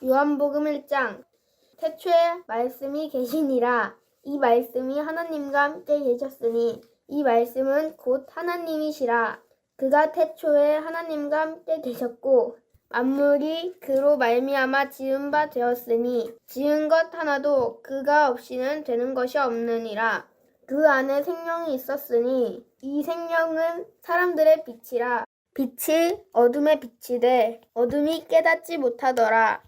요한복음 1장. 태초에 말씀이 계시니라. 이 말씀이 하나님과 함께 계셨으니 이 말씀은 곧 하나님이시라. 그가 태초에 하나님과 함께 계셨고 만물이 그로 말미암아 지은 바 되었으니 지은 것 하나도 그가 없이는 되는 것이 없느니라. 그 안에 생명이 있었으니 이 생명은 사람들의 빛이라. 빛이 어둠에 비치되 어둠이 깨닫지 못하더라.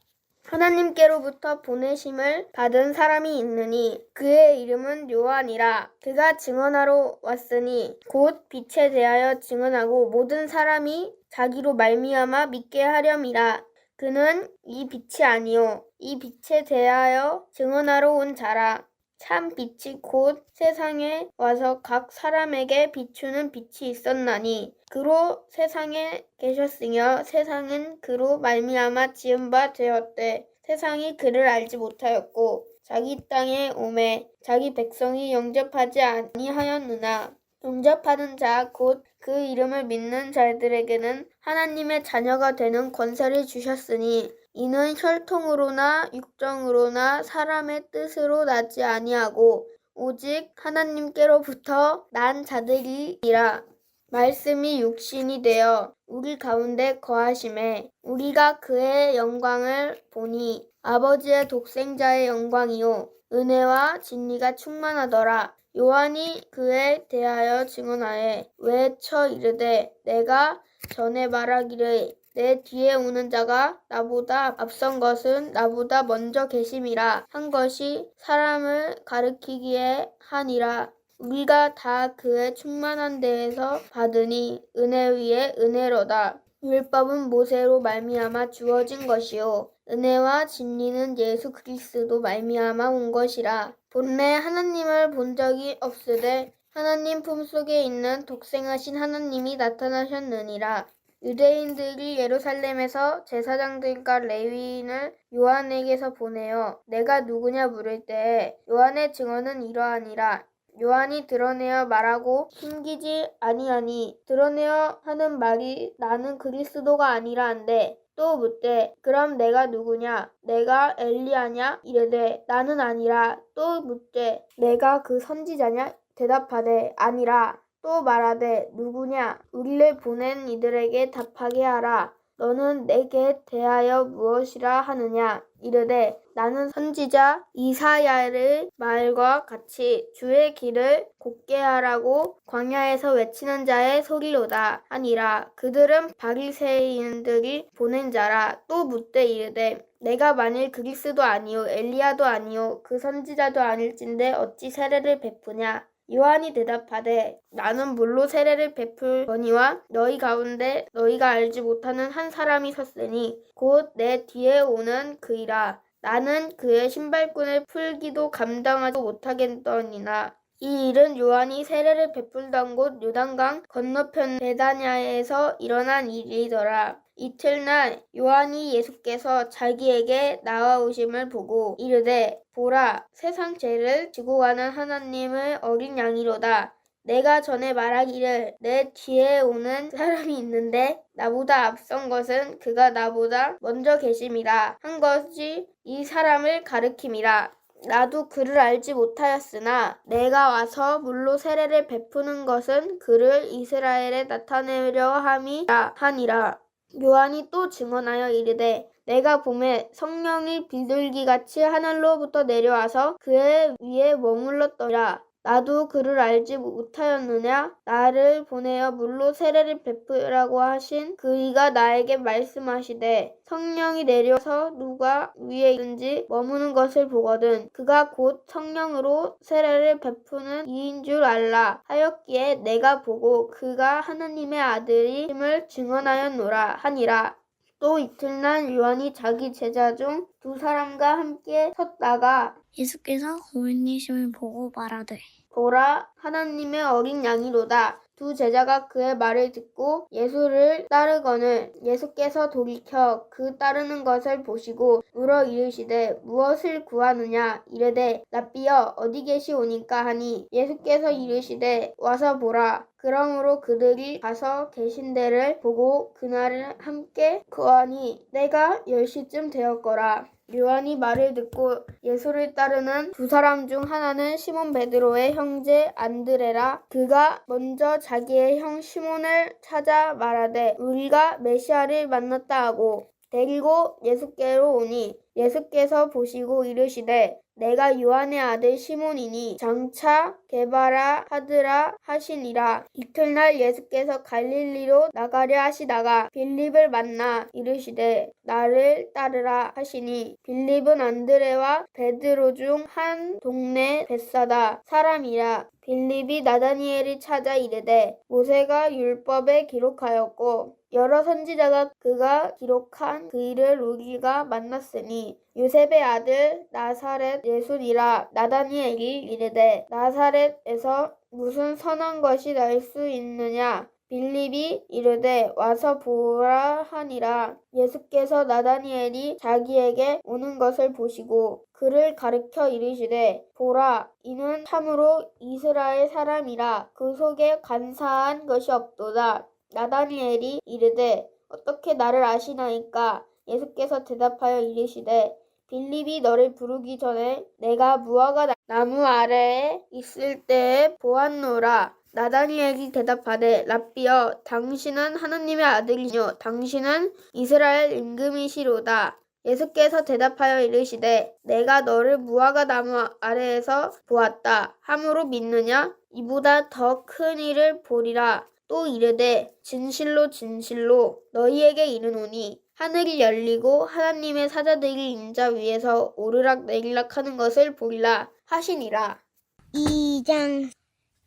하나님께로부터 보내심을 받은 사람이 있느니 그의 이름은 요한이라. 그가 증언하러 왔으니 곧 빛에 대하여 증언하고 모든 사람이 자기로 말미암아 믿게 하렴이라. 그는 이 빛이 아니요 이 빛에 대하여 증언하러 온 자라. 참 빛이 곧 세상에 와서 각 사람에게 비추는 빛이 있었나니 그로 세상에 계셨으며 세상은 그로 말미암아 지은 바 되었되 세상이 그를 알지 못하였고 자기 땅에 오매 자기 백성이 영접하지 아니하였느나 영접하는 자 곧 그 이름을 믿는 자들에게는 하나님의 자녀가 되는 권세를 주셨으니 이는 혈통으로나 육정으로나 사람의 뜻으로 나지 아니하고 오직 하나님께로부터 난 자들이라. 말씀이 육신이 되어 우리 가운데 거하심에 우리가 그의 영광을 보니 아버지의 독생자의 영광이요 은혜와 진리가 충만하더라. 요한이 그에 대하여 증언하에 외쳐 이르되 내가 전에 말하기를 내 뒤에 오는 자가 나보다 앞선 것은 나보다 먼저 계심이라 한 것이 사람을 가리키기에 하니라. 우리가 다 그의 충만한 데에서 받으니 은혜 위에 은혜로다. 율법은 모세로 말미암아 주어진 것이요 은혜와 진리는 예수 그리스도 말미암아 온 것이라. 본래 하나님을 본 적이 없으되 하나님 품속에 있는 독생하신 하나님이 나타나셨느니라. 유대인들이 예루살렘에서 제사장들과 레위인을 요한에게서 보내어 내가 누구냐 물을 때에 요한의 증언은 이러하니라. 요한이 드러내어 말하고 숨기지 아니하니 드러내어 하는 말이 나는 그리스도가 아니라 한데 또 묻되 그럼 내가 누구냐 내가 엘리야냐 이르되 나는 아니라. 또 묻되 내가 그 선지자냐 대답하되 아니라. 또 말하되 누구냐 우리를 보낸 이들에게 답하게 하라. 너는 내게 대하여 무엇이라 하느냐 이르되 나는 선지자 이사야의 말과 같이 주의 길을 곧게 하라고 광야에서 외치는 자의 소리로다 하니라. 그들은 바리새인들이 보낸 자라. 또 묻되 이르되 내가 만일 그리스도 아니요 엘리야도 아니요 그 선지자도 아닐진데 어찌 세례를 베푸냐. 요한이 대답하되 나는 물로 세례를 베풀거니와 너희 가운데 너희가 알지 못하는 한 사람이 섰으니 곧 내 뒤에 오는 그이라. 나는 그의 신발끈을 풀기도 감당하지 못하겠더니나. 이 일은 요한이 세례를 베풀던 곳 요단강 건너편 베다냐에서 일어난 일이더라. 이틀날 요한이 예수께서 자기에게 나와오심을 보고 이르되 보라 세상 죄를 지고 가는 하나님의 어린 양이로다. 내가 전에 말하기를 내 뒤에 오는 사람이 있는데 나보다 앞선 것은 그가 나보다 먼저 계심이라 한 것이 이 사람을 가리킴이라. 나도 그를 알지 못하였으나 내가 와서 물로 세례를 베푸는 것은 그를 이스라엘에 나타내려 함이라 하니라. 요한이 또 증언하여 이르되 내가 보매 성령이 비둘기같이 하늘로부터 내려와서 그의 위에 머물렀더라. 나도 그를 알지 못하였느냐? 나를 보내어 물로 세례를 베푸라고 하신 그이가 나에게 말씀하시되 성령이 내려서 누가 위에 있든지 머무는 것을 보거든 그가 곧 성령으로 세례를 베푸는 이인 줄 알라 하였기에 내가 보고 그가 하나님의 아들임을 증언하였노라 하니라. 또 이틀날 요한이 자기 제자 중 두 사람과 함께 섰다가 예수께서 고인이심을 보고 말하되 보라 하나님의 어린 양이로다. 두 제자가 그의 말을 듣고 예수를 따르거늘 예수께서 돌이켜 그 따르는 것을 보시고 물어 이르시되 무엇을 구하느냐 이르되 랍비여 어디 계시오니까 하니 예수께서 이르시되 와서 보라. 그러므로 그들이 가서 계신 데를 보고 그날을 함께 거하니 때가 10시쯤 되었거라. 요한이 말을 듣고 예수를 따르는 두 사람 중 하나는 시몬 베드로의 형제 안드레라. 그가 먼저 자기의 형 시몬을 찾아 말하되 우리가 메시아를 만났다 하고 데리고 예수께로 오니 예수께서 보시고 이르시되 내가 요한의 아들 시몬이니 장차 게바라 하드라 하시니라. 이튿날 예수께서 갈릴리로 나가려 하시다가 빌립을 만나 이르시되 나를 따르라 하시니 빌립은 안드레와 베드로 중 한 동네 벳사다 사람이라. 빌립이 나다니엘을 찾아 이르되 모세가 율법에 기록하였고 여러 선지자가 그가 기록한 그 일을 우리가 만났으니 요셉의 아들 나사렛 예수니라. 나다니엘이 이르되 나사렛에서 무슨 선한 것이 날 수 있느냐. 빌립이 이르되 와서 보라 하니라. 예수께서 나다니엘이 자기에게 오는 것을 보시고 그를 가르쳐 이르시되 보라 이는 참으로 이스라엘 사람이라 그 속에 간사한 것이 없도다. 나다니엘이 이르되 어떻게 나를 아시나이까. 예수께서 대답하여 이르시되 빌립이 너를 부르기 전에 내가 무화과 나무 아래에 있을 때에 보았노라. 나다니엘이 대답하되 랍비여 당신은 하나님의 아들이시뇨 당신은 이스라엘 임금이시로다. 예수께서 대답하여 이르시되 내가 너를 무화과 나무 아래에서 보았다 함으로 믿느냐. 이보다 더 큰 일을 보리라. 또 이르되 진실로 진실로 너희에게 이르노니 하늘이 열리고 하나님의 사자들이 인자 위에서 오르락내리락 하는 것을 보리라 하시니라. 2장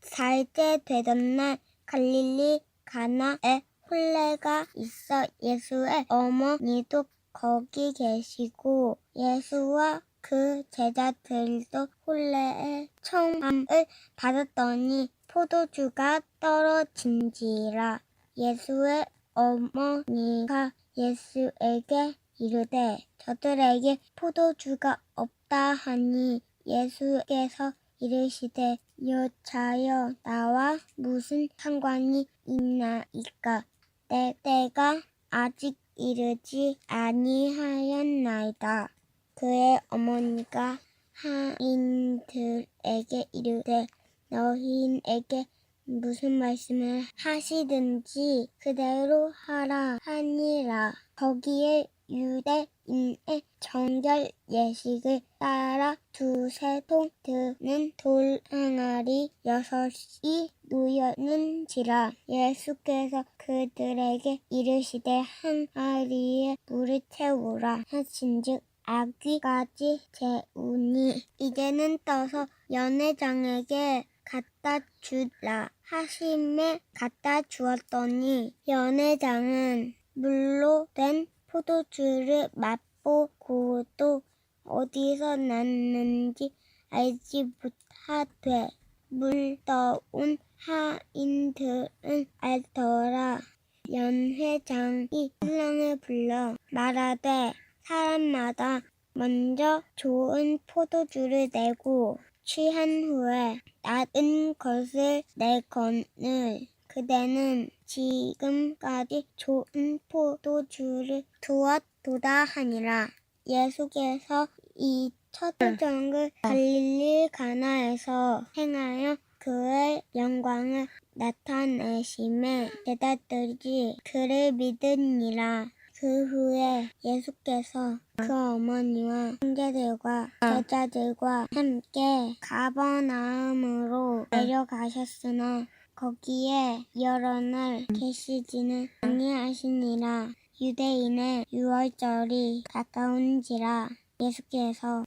4일째 되던 날 갈릴리 가나에 혼례가 있어 예수의 어머니도 거기 계시고 예수와 그 제자들도 혼례의 청함을 받았더니 포도주가 떨어진지라. 예수의 어머니가 예수에게 이르되 저들에게 포도주가 없다 하니 예수께서 이르시되 여자여 나와 무슨 상관이 있나이까. 내 때가 아직 이르지 아니하였나이다. 그의 어머니가 하인들에게 이르되 너희에게 무슨 말씀을 하시든지 그대로 하라 하니라. 거기에 유대인의 정결 예식을 따라 두세 통 드는 돌 항아리 6이 놓였는지라. 예수께서 그들에게 이르시되 항아리에 물을 채우라 하신즉 아귀까지 채우니 이제는 떠서 연회장에게 갖다 주라 하심에 갖다 주었더니 연회장은 물로 된 포도주를 맛보고도 어디서 났는지 알지 못하되 물떠온 하인들은 알더라. 연회장이 신랑을 불러 말하되 사람마다 먼저 좋은 포도주를 내고 취한 후에 낮은 것을 내거늘 그대는 지금까지 좋은 포도주를 두었도다 하니라. 예수께서 이 첫 표적을 갈릴리 가나에서 행하여 그의 영광을 나타내심에 제자들이 그를 믿으니라. 그 후에 예수께서 그 어머니와 형제들과 제자들과 함께 가버나움으로 내려가셨으나 거기에 여러 날 계시지는 아니하시니라. 유대인의 유월절이 가까운지라. 예수께서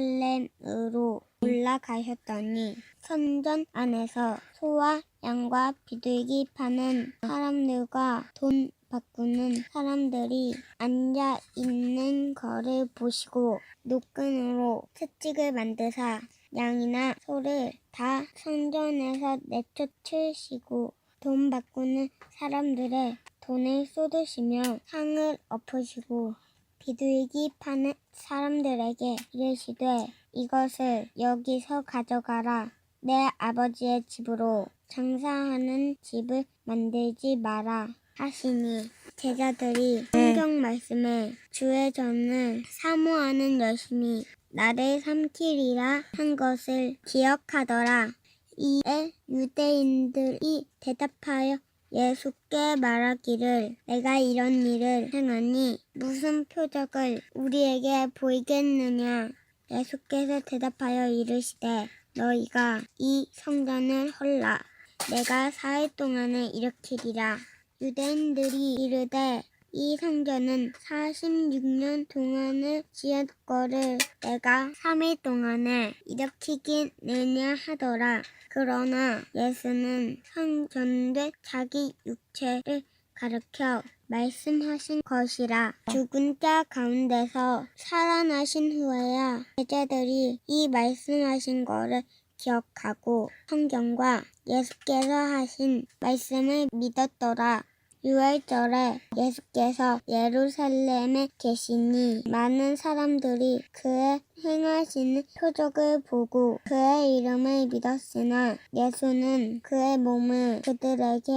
예루살렘으로 올라가셨더니 성전 안에서 소와 양과 비둘기 파는 사람들과 돈 바꾸는 사람들이 앉아 있는 거를 보시고 노끈으로 채찍을 만드사 양이나 소를 다 성전에서 내쫓으시고 돈 바꾸는 사람들의 돈을 쏟으시며 상을 엎으시고 비둘기 파는 사람들에게 이르시되 이것을 여기서 가져가라. 내 아버지의 집으로 장사하는 집을 만들지 마라 하시니 제자들이 성경 말씀에 주의 전을 사모하는 열심이 나를 삼키리라 한 것을 기억하더라. 이에 유대인들이 대답하여 예수께 말하기를 내가 이런 일을 행하니 무슨 표적을 우리에게 보이겠느냐. 예수께서 대답하여 이르시되 너희가 이 성전을 헐라 내가 4일 동안에 일으키리라. 유대인들이 이르되 이 성전은 46년 동안을 지었거를 내가 3일 동안에 일으키겠느냐 하더라. 그러나 예수는 성전된 자기 육체를 가르켜 말씀하신 것이라. 죽은 자 가운데서 살아나신 후에야 제자들이 이 말씀하신 것을 기억하고 성경과 예수께서 하신 말씀을 믿었더라. 유월절에 예수께서 예루살렘에 계시니 많은 사람들이 그의 행하시는 표적을 보고 그의 이름을 믿었으나 예수는 그의 몸을 그들에게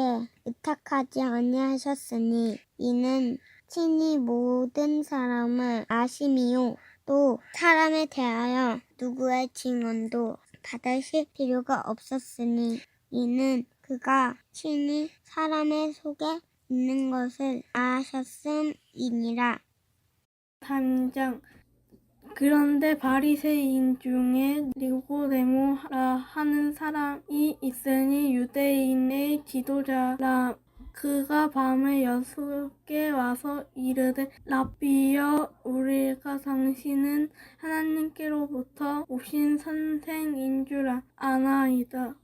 의탁하지 아니하셨으니 이는 친히 모든 사람을 아심이요 또 사람에 대하여 누구의 증언도 받으실 필요가 없었으니 이는 그가 친히 사람의 속에 있는 것을 아셨음이니라. 3장 그런데 바리새인 중에 니고데모라 하는 사람이 있으니 유대인의 지도자라. 그가 밤에 예수께 와서 이르되 랍비여 우리가 당신은 하나님께로부터 오신 선생인 줄 아나이다.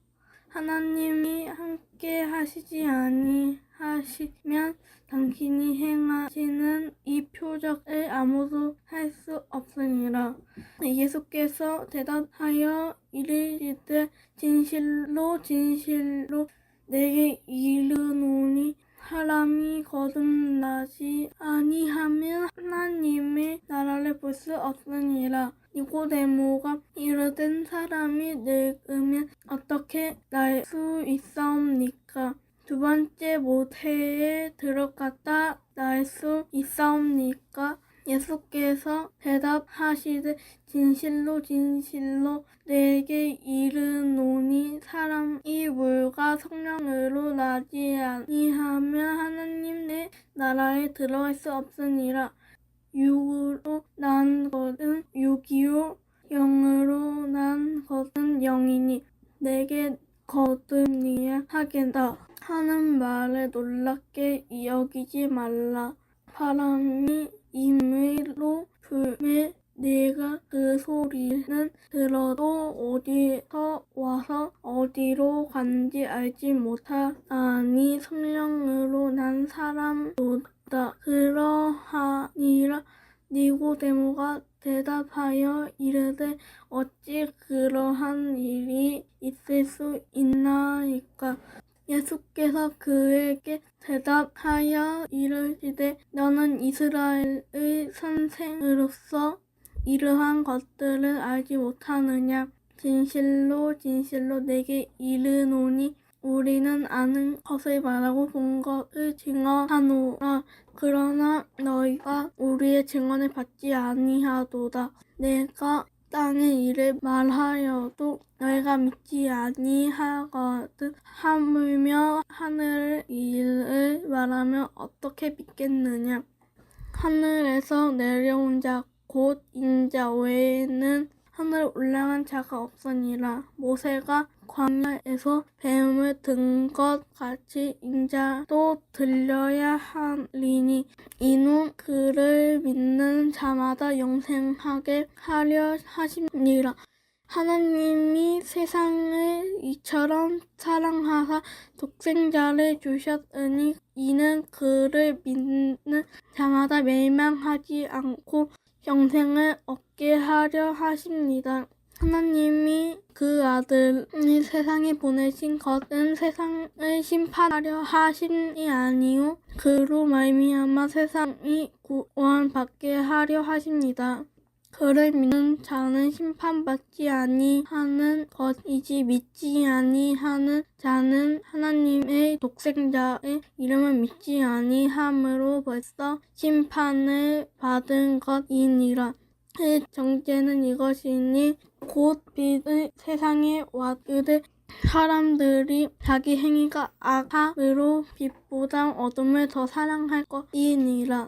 하나님이 함께 하시지 아니하시면 당신이 행하시는 이 표적을 아무도 할 수 없으니라. 예수께서 대답하여 이르시되 진실로 진실로 내게 이르노니 사람이 거듭나지 아니하면 하나님의 나라를 볼 수 없으니라. 니고데모가 이르된 사람이 늙으면 어떻게 날 수 있사옵니까? 두 번째 모태에 들어갔다 날 수 있사옵니까? 예수께서 대답하시되 진실로 진실로 내게 이르노니 사람이 물과 성령으로 나지 아니하면 하나님의 나라에 들어갈 수 없으니라. 육으로 난 것은 육이요 영으로 난 것은 영이니 내게 거듭나야 하겠다 하는 말에 놀랍게 여기지 말라. 바람이 임의로 불매 내가 그 소리는 들어도 어디서 와서 어디로 간지 알지 못하니 성령으로 난 사람도다. 그러하니라. 니고데모가 대답하여 이르되 어찌 그러한 일이 있을 수 있나이까? 예수께서 그에게 대답하여 이르시되 너는 이스라엘의 선생으로서 이러한 것들을 알지 못하느냐? 진실로 진실로 내게 이르노니 우리는 아는 것을 말하고 본 것을 증언하노라. 그러나 너희가 우리의 증언을 받지 아니하도다. 내가 땅의 일을 말하여도 너희가 믿지 아니하거든. 하물며 하늘 일을 말하면 어떻게 믿겠느냐? 하늘에서 내려온 자 곧 인자 외에는 하늘 올라간 자가 없으니라. 모세가 광야에서 뱀을 든 것 같이 인자도 들려야 하리니 이는 그를 믿는 자마다 영생하게 하려 하심이라. 하나님이 세상을 이처럼 사랑하사 독생자를 주셨으니 이는 그를 믿는 자마다 멸망하지 않고 영생을 얻게 하려 하십니다. 하나님이 그 아들을 세상에 보내신 것은 세상을 심판하려 하심이 아니요 그로 말미암아 세상이 구원받게 하려 하십니다. 그를 믿는 자는 심판받지 아니하는 것이지 믿지 아니하는 자는 하나님의 독생자의 이름을 믿지 아니함으로 벌써 심판을 받은 것이니라. 그 정죄는 이것이니 곧 빛의 세상에 왔으되 사람들이 자기 행위가 악함으로 빛보다 어둠을 더 사랑할 것이니라.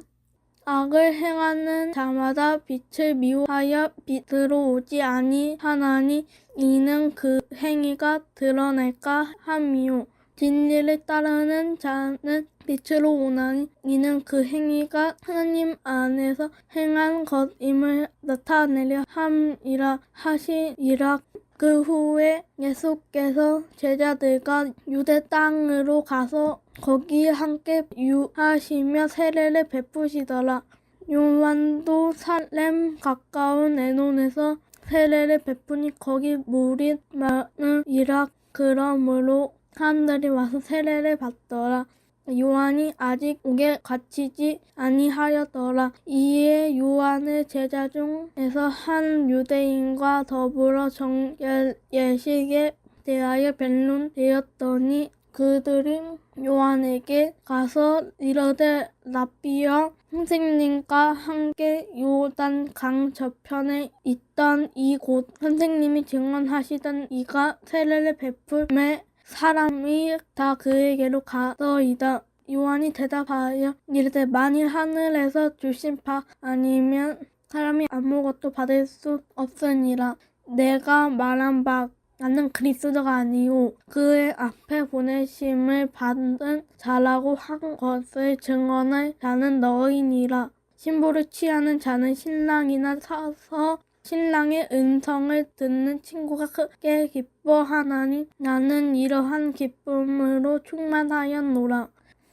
악을 행하는 자마다 빛을 미워하여 빛으로 오지 아니하나니 이는 그 행위가 드러날까 함이요. 진리를 따르는 자는 빛으로 오나니 이는 그 행위가 하나님 안에서 행한 것임을 나타내려 함이라 하시니라. 그 후에 예수께서 제자들과 유대 땅으로 가서 거기 함께 유하시며 세례를 베푸시더라. 요한도 살렘 가까운 에논에서 세례를 베푸니 거기 물이 많으리라. 그러므로 사람들이 와서 세례를 받더라. 요한이 아직 옥에 갇히지 아니하였더라. 이에 요한의 제자 중에서 한 유대인과 더불어 정결 예식에 대하여 변론되었더니 그들이 요한에게 가서 이르되 랍비여, 선생님과 함께 요단 강 저편에 있던 이곳 선생님이 증언하시던 이가 세례를 베풀매 사람이 다 그에게로 가더이다. 요한이 대답하여 이르되 만일 하늘에서 주신 바 아니면 사람이 아무것도 받을 수 없으니라. 내가 말한 바 나는 그리스도가 아니요 그의 앞에 보내심을 받은 자라고 한 것을 증언할 자는 너희니라. 신부를 취하는 자는 신랑이나 서서 신랑의 음성을 듣는 친구가 크게 기뻐하나니 나는 이러한 기쁨으로 충만하였노라.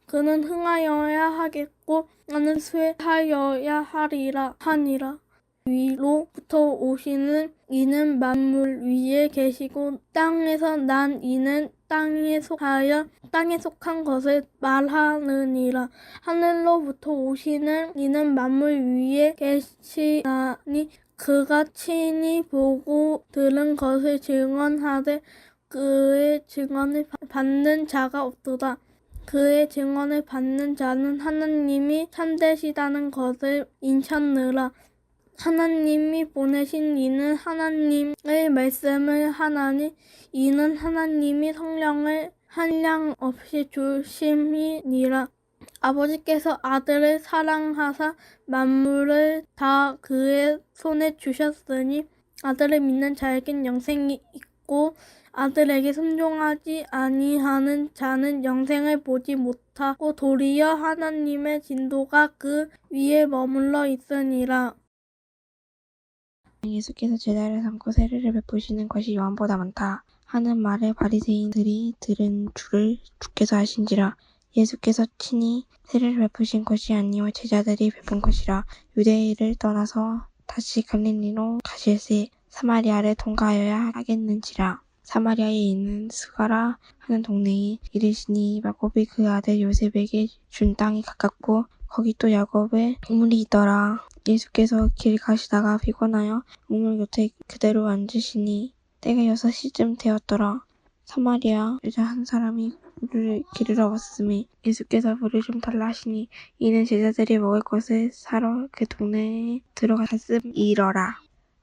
그는 흥하여야 하겠고 나는 쇠하여야 하리라 하니라. 위로부터 오시는 이는 만물 위에 계시고 땅에서 난 이는 땅에 속하여 땅에 속한 것을 말하느니라. 하늘로부터 오시는 이는 만물 위에 계시나니 그가 친히 보고 들은 것을 증언하되 그의 증언을 받는 자가 없도다. 그의 증언을 받는 자는 하나님이 참되시다는 것을 인쳤느라. 하나님이 보내신 이는 하나님의 말씀을 하나니 이는 하나님이 성령을 한량 없이 주심이니라. 아버지께서 아들을 사랑하사 만물을 다 그의 손에 주셨으니 아들을 믿는 자에겐 영생이 있고 아들에게 순종하지 아니하는 자는 영생을 보지 못하고 도리어 하나님의 진노가 그 위에 머물러 있으니라. 예수께서 제자를 삼고 세례를 베푸시는 것이 요한보다 많다 하는 말을 바리새인들이 들은 줄을 주께서 하신지라. 예수께서 친히 세례를 베푸신 것이 아니요 제자들이 베푼 것이라. 유대를 떠나서 다시 갈릴리로 가실새 사마리아를 통과하여야 하겠는지라. 사마리아에 있는 스가라 하는 동네에 이르시니 야곱이 그 아들 요셉에게 준 땅이 가깝고 거기 또 야곱의 우물이 있더라. 예수께서 길 가시다가 피곤하여 우물 곁에 그대로 앉으시니 때가 6시쯤 되었더라. 사마리아 여자 한 사람이 물을 기르러 왔음에 예수께서 물을 좀 달라 하시니 이는 제자들이 먹을 것을 사러 그 동네에 들어갔음이러라.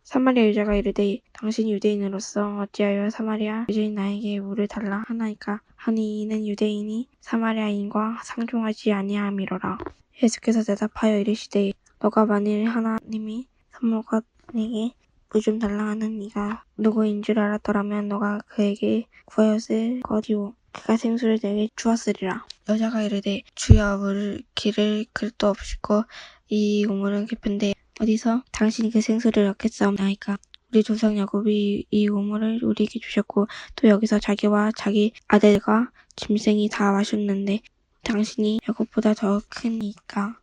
사마리아 여자가 이르되 당신이 유대인으로서 어찌하여 사마리아 여자인 나에게 물을 달라 하나이까 하니 이는 유대인이 사마리아인과 상종하지 아니함이로라. 예수께서 대답하여 이르시되 너가 만일 하나님이 사모관에게 물 좀 달라 하는 이가 누구인 줄 알았더라면 너가 그에게 구하였을 것이요 그가 생수를 내게 주었으리라. 여자가 이르되 주여 물을 기를 그릇도 없이고 이 우물은 깊은데 어디서 당신이 그 생수를 얻겠사옵나이까. 우리 조상 야곱이 이 우물을 우리에게 주셨고 또 여기서 자기와 자기 아들과 짐승이 다 마셨는데 당신이 야곱보다 더 크니까.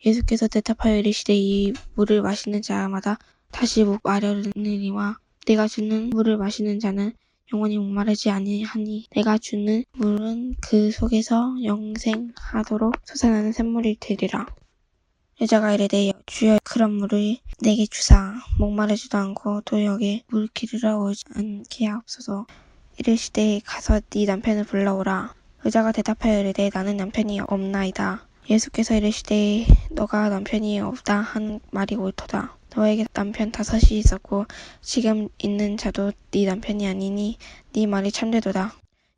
예수께서 대답하여 이르시되 이 물을 마시는 자마다 다시 목마르느니와 내가 주는 물을 마시는 자는 영원히 목마르지 아니하니 내가 주는 물은 그 속에서 영생하도록 솟아나는 샘물이 되리라. 여자가 이르되 주여 그런 물을 내게 주사 목마르지도 않고 또 여기 물 기르러 오지 않게 하옵소서. 이르시되 가서 네 남편을 불러오라. 여자가 대답하여 이르되 나는 남편이 없나이다. 예수께서 이르시되 너가 남편이 없다 한 말이 옳도다. 너에게 남편 5이 있었고 지금 있는 자도 네 남편이 아니니 네 말이 참되도다.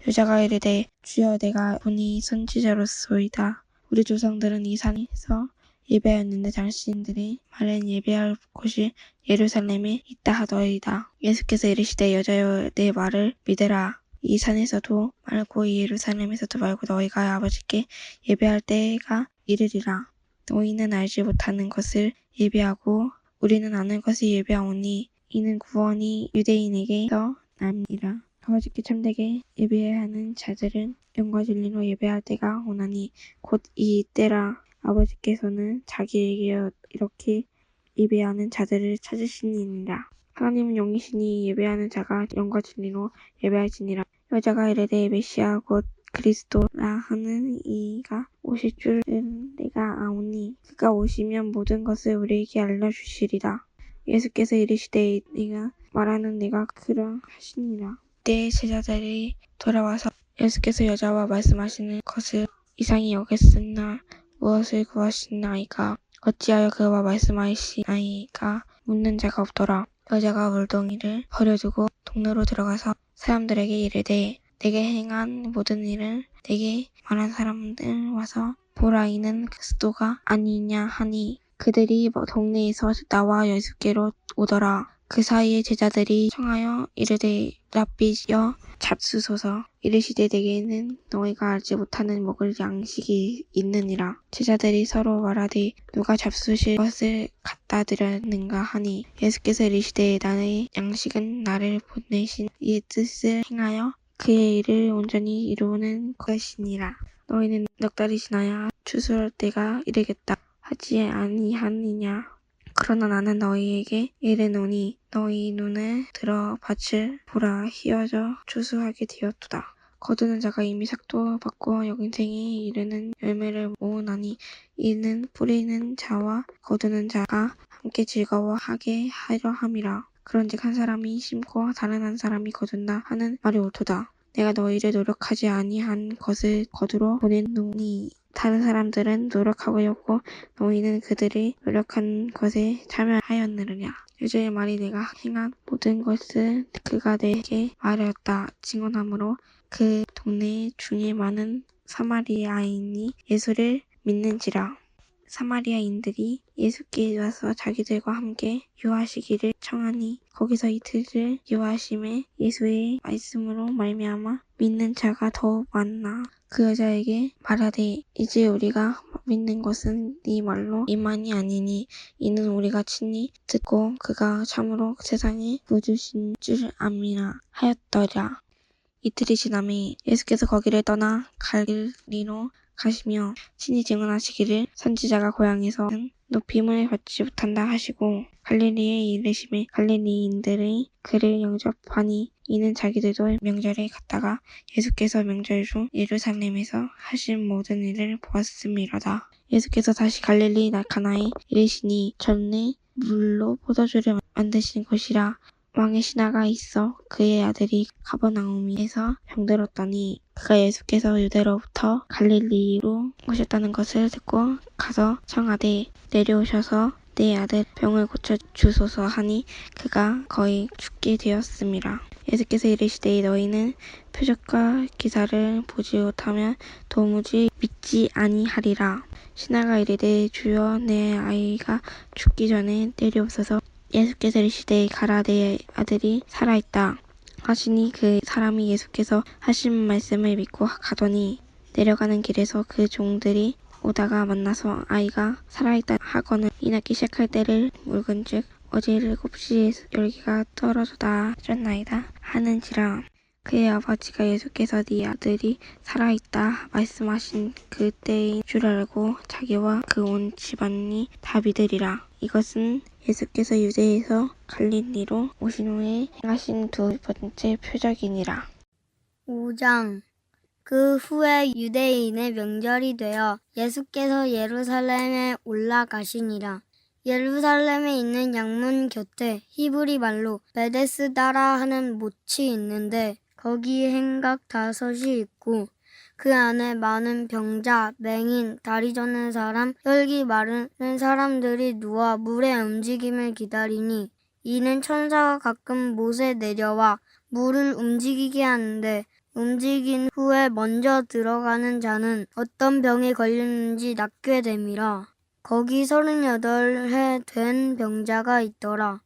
여자가 이르되 주여 내가 보니 선지자로소이다. 우리 조상들은 이 산에서 예배하였는데 당신들이 말한 예배할 곳이 예루살렘에 있다 하더이다. 예수께서 이르시되 여자여 내 말을 믿으라. 이 산에서도 말고 이 예루살렘에서도 말고 너희가 아버지께 예배할 때가 이르리라. 너희는 알지 못하는 것을 예배하고 우리는 아는 것을 예배하오니 이는 구원이 유대인에게서 나니라. 아버지께 참되게 예배하는 자들은 영과 진리로 예배할 때가 오나니 곧 이 때라. 아버지께서는 자기에게 이렇게 예배하는 자들을 찾으시니라. 하나님은 영이시니 예배하는 자가 영과 진리로 예배할지니라. 여자가 이르되 메시아 곧 그리스도라 하는 이가 오실 줄은 내가 아오니 그가 오시면 모든 것을 우리에게 알려주시리라. 예수께서 이르시되 네가 말하는 내가 그러하시니라. 그때 제자들이 돌아와서 예수께서 여자와 말씀하시는 것을 이상히 여겼으나 무엇을 구하시나이까 어찌하여 그와 말씀하시나이까 묻는 자가 없더라. 여자가 물동이를 버려두고 동네로 들어가서 사람들에게 이르되 내게 행한 모든 일을 내게 말한 사람들 와서 보라 이는 그리스도가 아니냐 하니 그들이 동네에서 나와 예수께로 오더라. 그 사이에 제자들이 청하여 이르되 랍비여 잡수소서. 이르시되 내게는 너희가 알지 못하는 먹을 양식이 있느니라. 제자들이 서로 말하되 누가 잡수실 것을 갖다 드렸는가 하니 예수께서 이르시되 나의 양식은 나를 보내신 이의 뜻을 행하여 그의 일을 온전히 이루는 것이니라. 너희는 넉 달이 지나야 추수할 때가 이르겠다 하지 아니하느냐. 그러나 나는 너희에게 이르노니 너희 눈을 들어 밭을 보라 휘어져 추수하게 되었도다. 거두는 자가 이미 삭도 받고 영생에 이르는 열매를 모으나니 이는 뿌리는 자와 거두는 자가 함께 즐거워하게 하려 함이라. 그런즉 한 사람이 심고 다른 한 사람이 거둔다 하는 말이 옳도다. 내가 너희를 노력하지 아니한 것을 거두러 보냈노니 다른 사람들은 노력하였고 너희는 그들이 노력한 것에 참여하였느냐. 여자의 말이 내가 행한 모든 것을 그가 내게 말하였다 증언하므로 그 동네 중에 많은 사마리아인이 예수를 믿는지라. 사마리아인들이 예수께 와서 자기들과 함께 유하시기를 청하니 거기서 이틀을 유하심에 예수의 말씀으로 말미암아 믿는 자가 더욱 많나. 그 여자에게 말하되 이제 우리가 믿는 것은 네 말로 이만이 아니니 이는 우리가 친히 듣고 그가 참으로 세상에 구주신 줄 암이라 하였더라. 이틀이 지나매 예수께서 거기를 떠나 갈릴리로 가시며 친히 증언하시기를 선지자가 고향에서는 높임을 받지 못한다 하시고 갈릴리에 이르심에 갈릴리인들이 그를 영접하니 이는 자기들도 명절에 갔다가 예수께서 명절 중 예루살렘에서 하신 모든 일을 보았음이로다. 예수께서 다시 갈릴리 가나에 이르시니 전에 물로 포도주를 만드신 곳이라. 왕의 신하가 있어 그의 아들이 가버나움에서 병들었더니 그가 예수께서 유대로부터 갈릴리로 오셨다는 것을 듣고 가서 청하되 내려오셔서 내 아들 병을 고쳐 주소서 하니 그가 거의 죽게 되었음이라. 예수께서 이르시되 너희는 표적과 기사를 보지 못하면 도무지 믿지 아니하리라. 신하가 이르되 주여 내 아이가 죽기 전에 내려옵소서. 예수께서 이르시되 가라 내 아들이 살아있다 하시니 그 사람이 예수께서 하신 말씀을 믿고 가더니 내려가는 길에서 그 종들이 오다가 만나서 아이가 살아있다 하거늘 이 낳기 시작할 때를 물은즉 어제 7시에 열기가 떨어졌다 하셨나이다 하는지라. 그의 아버지가 예수께서 네 아들이 살아있다 말씀하신 그때인 줄 알고 자기와 그 온 집안이 다 믿으리라. 이것은 예수께서 유대에서 갈릴리로 오신 후에 행하신 두 번째 표적이니라. 5장 그 후에 유대인의 명절이 되어 예수께서 예루살렘에 올라가시니라. 예루살렘에 있는 양문 곁에 히브리 말로 베데스다라 하는 못이 있는데 거기 행각 5이 있고 그 안에 많은 병자, 맹인, 다리 저는 사람, 혈기 마르는 사람들이 누워 물의 움직임을 기다리니 이는 천사가 가끔 못에 내려와 물을 움직이게 하는데 움직인 후에 먼저 들어가는 자는 어떤 병에 걸렸는지 낫게 됨이라. 거기 38해 된 병자가 있더라.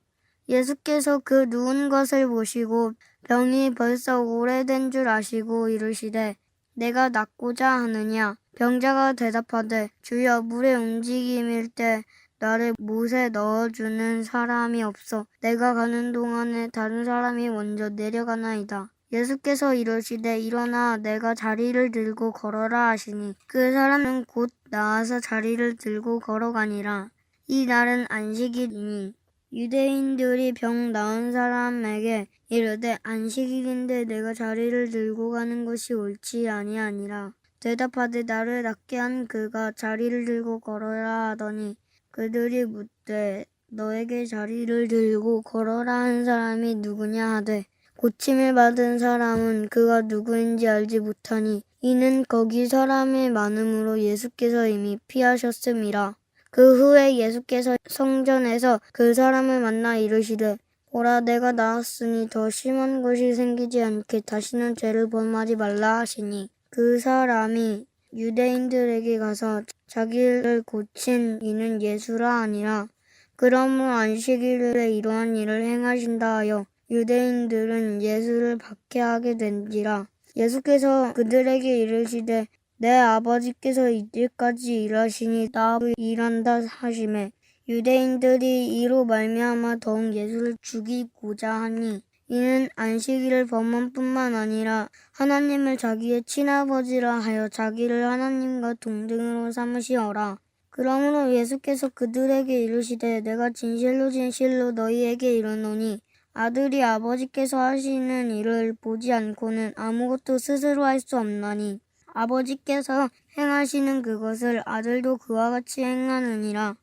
예수께서 그 누운 것을 보시고 병이 벌써 오래된 줄 아시고 이르시되 내가 낫고자 하느냐? 병자가 대답하되 주여 물의 움직임일 때 나를 못에 넣어주는 사람이 없어 내가 가는 동안에 다른 사람이 먼저 내려가나이다. 예수께서 이르시되 일어나 내가 자리를 들고 걸어라 하시니 그 사람은 곧 나와서 자리를 들고 걸어가니라. 이 날은 안식일이니 유대인들이 병 나은 사람에게 이르되 안식일인데 내가 자리를 들고 가는 것이 옳지 아니하니라. 대답하되 나를 낫게 한 그가 자리를 들고 걸어라 하더니 그들이 묻되 너에게 자리를 들고 걸어라 한 사람이 누구냐 하되 고침을 받은 사람은 그가 누구인지 알지 못하니 이는 거기 사람이 많음으로 예수께서 이미 피하셨음이라. 그 후에 예수께서 성전에서 그 사람을 만나 이르시되 보라 내가 나았으니 더 심한 것이 생기지 않게 다시는 죄를 범하지 말라 하시니 그 사람이 유대인들에게 가서 자기를 고친 이는 예수라 하니라. 그러므로 안식일에 이러한 일을 행하신다 하여 유대인들은 예수를 박해하게 된지라. 예수께서 그들에게 이르시되 내 아버지께서 이제까지 일하시니 나도 일한다 하시매 유대인들이 이로 말미암아 더욱 예수를 죽이고자 하니 이는 안식일을 범한 뿐만 아니라 하나님을 자기의 친아버지라 하여 자기를 하나님과 동등으로 삼으시어라. 그러므로 예수께서 그들에게 이르시되 내가 진실로 진실로 너희에게 이르노니 아들이 아버지께서 하시는 일을 보지 않고는 아무것도 스스로 할 수 없나니 아버지께서 행하시는 그것을 아들도 그와 같이 행하느니라.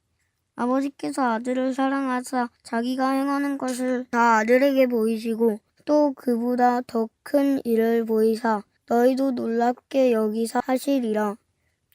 아버지께서 아들을 사랑하사 자기가 행하는 것을 다 아들에게 보이시고 또 그보다 더 큰 일을 보이사 너희도 놀랍게 여기사 하시리라.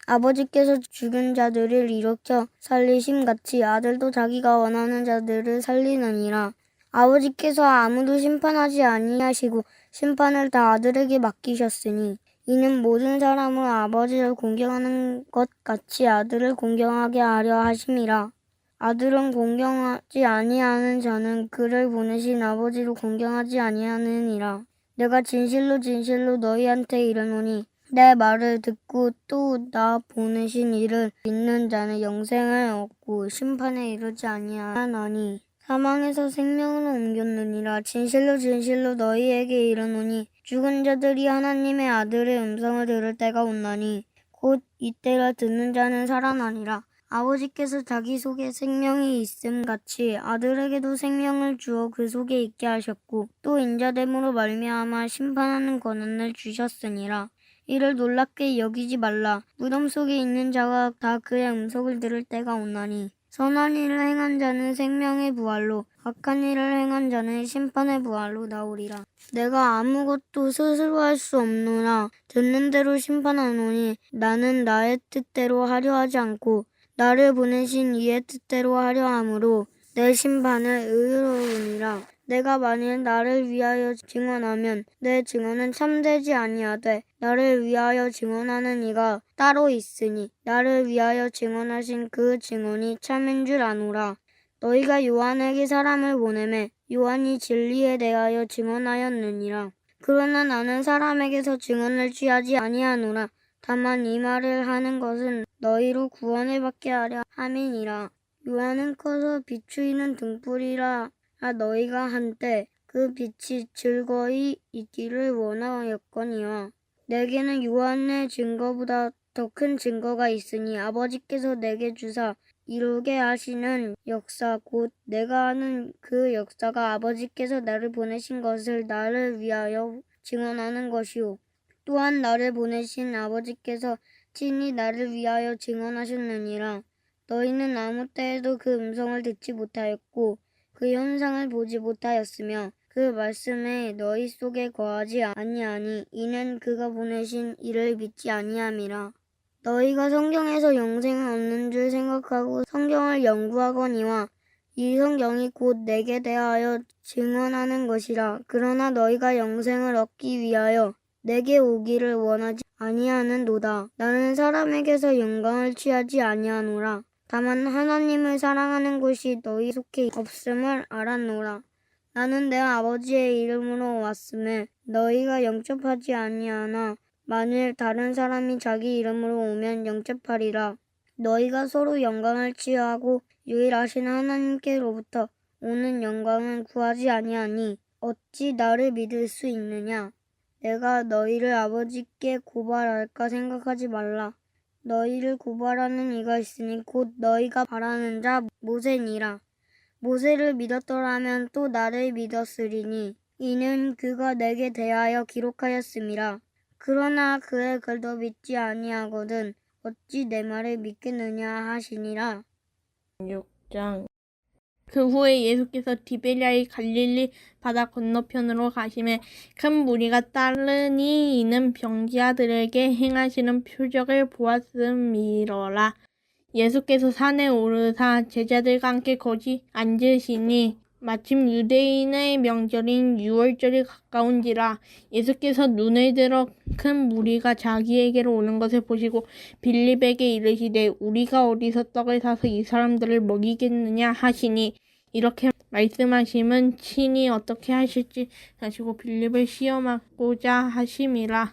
아버지께서 죽은 자들을 일으켜 살리심 같이 아들도 자기가 원하는 자들을 살리느니라. 아버지께서 아무도 심판하지 아니하시고 심판을 다 아들에게 맡기셨으니 이는 모든 사람은 아버지를 공경하는 것 같이 아들을 공경하게 하려 하심이라. 아들은 공경하지 아니하는 자는 그를 보내신 아버지도 공경하지 아니하느니라. 내가 진실로 진실로 너희한테 이르노니 내 말을 듣고 또 나 보내신 이를 믿는 자는 영생을 얻고 심판에 이르지 아니하나니 사망에서 생명으로 옮겼느니라. 진실로 진실로 너희에게 이르노니 죽은 자들이 하나님의 아들의 음성을 들을 때가 온나니 곧 이때를 듣는 자는 살아나니라. 아버지께서 자기 속에 생명이 있음 같이 아들에게도 생명을 주어 그 속에 있게 하셨고 또 인자됨으로 말미암아 심판하는 권한을 주셨으니라. 이를 놀랍게 여기지 말라. 무덤 속에 있는 자가 다 그의 음성을 들을 때가 오나니 선한 일을 행한 자는 생명의 부활로 악한 일을 행한 자는 심판의 부활로 나오리라. 내가 아무것도 스스로 할 수 없노라. 듣는 대로 심판하노니 나는 나의 뜻대로 하려 하지 않고 나를 보내신 이의 뜻대로 하려 함으로 내 심판을 의로우니라. 내가 만일 나를 위하여 증언하면 내 증언은 참되지 아니하되 나를 위하여 증언하는 이가 따로 있으니 나를 위하여 증언하신 그 증언이 참인 줄 아노라. 너희가 요한에게 사람을 보내매 요한이 진리에 대하여 증언하였느니라. 그러나 나는 사람에게서 증언을 취하지 아니하노라. 다만 이 말을 하는 것은 너희로 구원을 받게 하려 함이니라. 요한은 커서 비추이는 등불이라 너희가 한때 그 빛이 즐거이 있기를 원하였거니와 내게는 요한의 증거보다 더 큰 증거가 있으니 아버지께서 내게 주사 이루게 하시는 역사 곧 내가 하는 그 역사가 아버지께서 나를 보내신 것을 나를 위하여 증언하는 것이요 또한 나를 보내신 아버지께서 친히 나를 위하여 증언하셨느니라. 너희는 아무 때에도 그 음성을 듣지 못하였고 그 현상을 보지 못하였으며 그 말씀에 너희 속에 거하지 아니하니 이는 그가 보내신 이를 믿지 아니함이라. 너희가 성경에서 영생을 얻는 줄 생각하고 성경을 연구하거니와 이 성경이 곧 내게 대하여 증언하는 것이라. 그러나 너희가 영생을 얻기 위하여 내게 오기를 원하지 아니하는도다. 나는 사람에게서 영광을 취하지 아니하노라. 다만 하나님을 사랑하는 것이 너희 속에 없음을 알았노라. 나는 내 아버지의 이름으로 왔음에 너희가 영접하지 아니하나 만일 다른 사람이 자기 이름으로 오면 영접하리라. 너희가 서로 영광을 취하고 유일하신 하나님께로부터 오는 영광은 구하지 아니하니 어찌 나를 믿을 수 있느냐? 내가 너희를 아버지께 고발할까 생각하지 말라. 너희를 고발하는 이가 있으니 곧 너희가 바라는 자 모세니라. 모세를 믿었더라면 또 나를 믿었으리니 이는 그가 내게 대하여 기록하였음이라. 그러나 그의 글도 믿지 아니하거든 어찌 내 말을 믿겠느냐 하시니라. 6장. 그 후에 예수께서 디베랴의 갈릴리 바다 건너편으로 가시매 큰 무리가 따르니 이는 병자들에게 행하시는 표적을 보았음이러라. 예수께서 산에 오르사 제자들과 함께 거기 앉으시니 마침 유대인의 명절인 유월절이 가까운지라. 예수께서 눈을 들어 큰 무리가 자기에게로 오는 것을 보시고 빌립에게 이르시되 우리가 어디서 떡을 사서 이 사람들을 먹이겠느냐 하시니 이렇게 말씀하심은 친히 어떻게 하실지 아시고 빌립을 시험하고자 하심이라.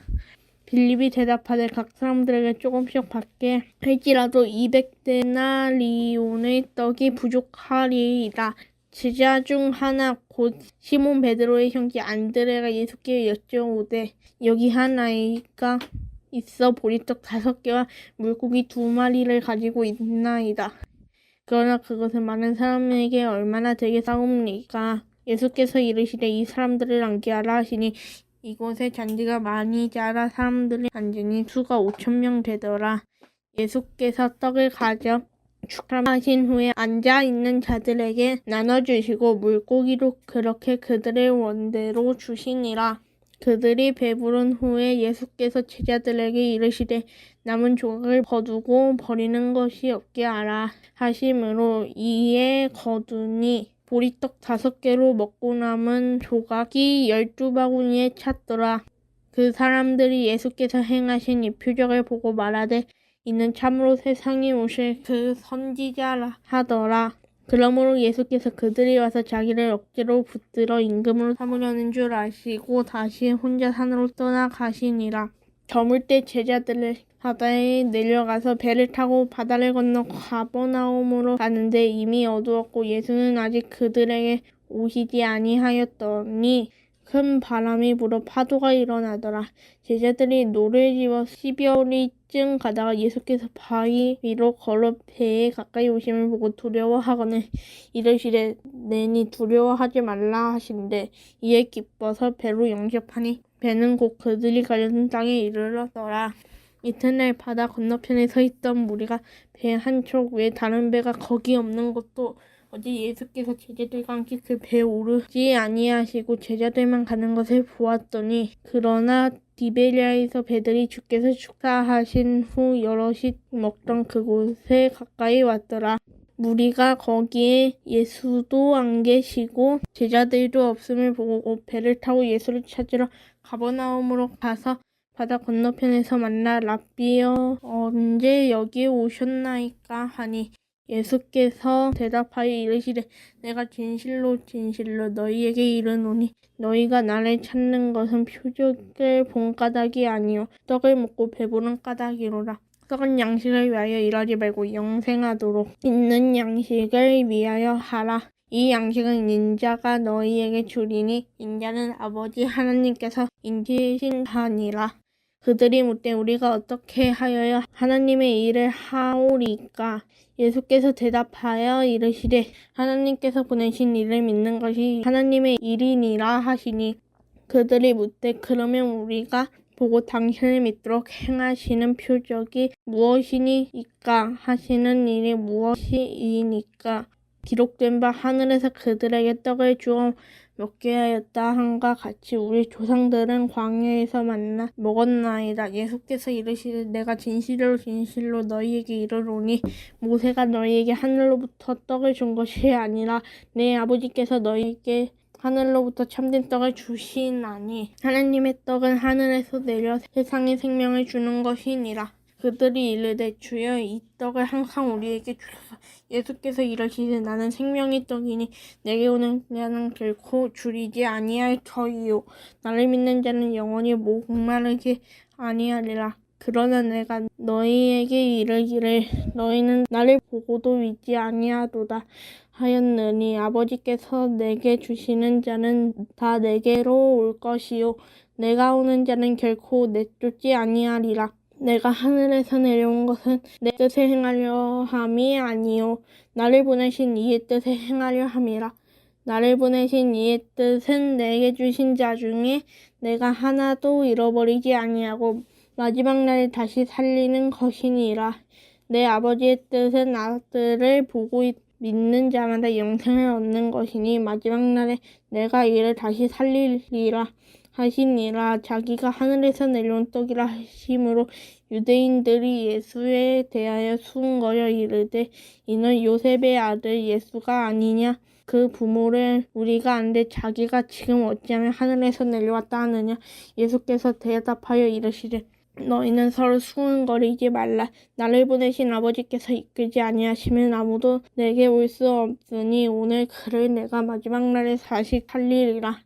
빌립이 대답하되 각 사람들에게 조금씩 받게 할지라도 200데나리온의 떡이 부족하리이다. 제자 중 하나 곧 시몬 베드로의 형제 안드레가 예수께 여쭤오되 여기 한 아이가 있어 보리떡 5개와 물고기 2마리를 가지고 있나이다. 그러나 그것은 많은 사람에게 얼마나 되겠사옵니까? 예수께서 이르시되 이 사람들을 앉게 하라 하시니 이곳에 잔디가 많이 자라 사람들이 앉으니 수가 5,000명 되더라. 예수께서 떡을 가져 축하하신 후에 앉아있는 자들에게 나눠주시고 물고기도 그렇게 그들의 원대로 주시니라. 그들이 배부른 후에 예수께서 제자들에게 이르시되 남은 조각을 거두고 버리는 것이 없게 하라 하심으로 이에 거두니 보리떡 5개로 먹고 남은 조각이 12바구니에 찼더라. 그 사람들이 예수께서 행하신 이 표적을 보고 말하되 이는 참으로 세상에 오실 그 선지자라 하더라. 그러므로 예수께서 그들이 와서 자기를 억지로 붙들어 임금으로 삼으려는 줄 아시고 다시 혼자 산으로 떠나가시니라. 저물 때 제자들을 바다에 내려가서 배를 타고 바다를 건너 가버나움으로 가는데 이미 어두웠고 예수는 아직 그들에게 오시지 아니하였더니 큰 바람이 불어 파도가 일어나더라. 제자들이 노를 지어 10여리쯤 가다가 예수께서 바위 위로 걸어 배에 가까이 오심을 보고 두려워하거늘 이르시되 내니 두려워하지 말라 하신대 이에 기뻐서 배로 영접하니 배는 곧 그들이 가려던 땅에 이르렀더라. 이튿날 바다 건너편에 서 있던 무리가 배 한쪽 외에 다른 배가 거기 없는 것도 어제 예수께서 제자들과 함께 그 배에 오르지 아니하시고 제자들만 가는 것을 보았더니 그러나 디베랴에서 배들이 주께서 축사하신 후 여럿이 먹던 그곳에 가까이 왔더라. 무리가 거기에 예수도 안 계시고 제자들도 없음을 보고 곧 배를 타고 예수를 찾으러 가버나움으로 가서 바다 건너편에서 만나 랍비여 언제 여기에 오셨나이까 하니 예수께서 대답하여 이르시되 내가 진실로 진실로 너희에게 이르노니 너희가 나를 찾는 것은 표적을 본 까닭이 아니요 떡을 먹고 배부른 까닭이로라. 썩은 양식을 위하여 일하지 말고 영생하도록 있는 양식을 위하여 하라. 이 양식은 인자가 너희에게 주리니 인자는 아버지 하나님께서 인치신 바니라. 그들이 묻되 우리가 어떻게 하여야 하나님의 일을 하오리까? 예수께서 대답하여 이르시되 하나님께서 보내신 이를 믿는 것이 하나님의 일이니라 하시니 그들이 묻되 그러면 우리가 보고 당신을 믿도록 행하시는 표적이 무엇이니까 하시는 일이 무엇이니까 기록된 바 하늘에서 그들에게 떡을 주어 먹게 하였다 함과 같이 우리 조상들은 광야에서 만나 먹었나이다. 예수께서 이르시되 내가 진실로 진실로 너희에게 이르노니 모세가 너희에게 하늘로부터 떡을 준 것이 아니라 내 아버지께서 너희에게 하늘로부터 참된 떡을 주시나니 하나님의 떡은 하늘에서 내려 세상에 생명을 주는 것이니라. 그들이 이르되 주여 이 떡을 항상 우리에게 주소서. 예수께서 이르시되 나는 생명의 떡이니 내게 오는 자는 결코 줄이지 아니할 터이요 나를 믿는 자는 영원히 목마르게 아니하리라. 그러나 내가 너희에게 이르기를 너희는 나를 보고도 믿지 아니하도다 하였느니 아버지께서 내게 주시는 자는 다 내게로 올 것이요 내가 오는 자는 결코 내쫓지 아니하리라. 내가 하늘에서 내려온 것은 내 뜻을 행하려 함이 아니요 나를 보내신 이의 뜻을 행하려 함이라. 나를 보내신 이의 뜻은 내게 주신 자 중에 내가 하나도 잃어버리지 아니하고 마지막 날에 다시 살리는 것이니라. 내 아버지의 뜻은 아들을 보고 믿는 자마다 영생을 얻는 것이니 마지막 날에 내가 이를 다시 살리리라 하시니라. 자기가 하늘에서 내려온 떡이라 하심으로 유대인들이 예수에 대하여 수군거려 이르되 이는 요셉의 아들 예수가 아니냐. 그 부모를 우리가 안되 자기가 지금 어찌하면 하늘에서 내려왔다 하느냐. 예수께서 대답하여 이르시되 너희는 서로 수군거리지 말라. 나를 보내신 아버지께서 이끌지 아니하시면 아무도 내게 올 수 없으니 오늘 그를 내가 마지막 날에 다시 살리리라.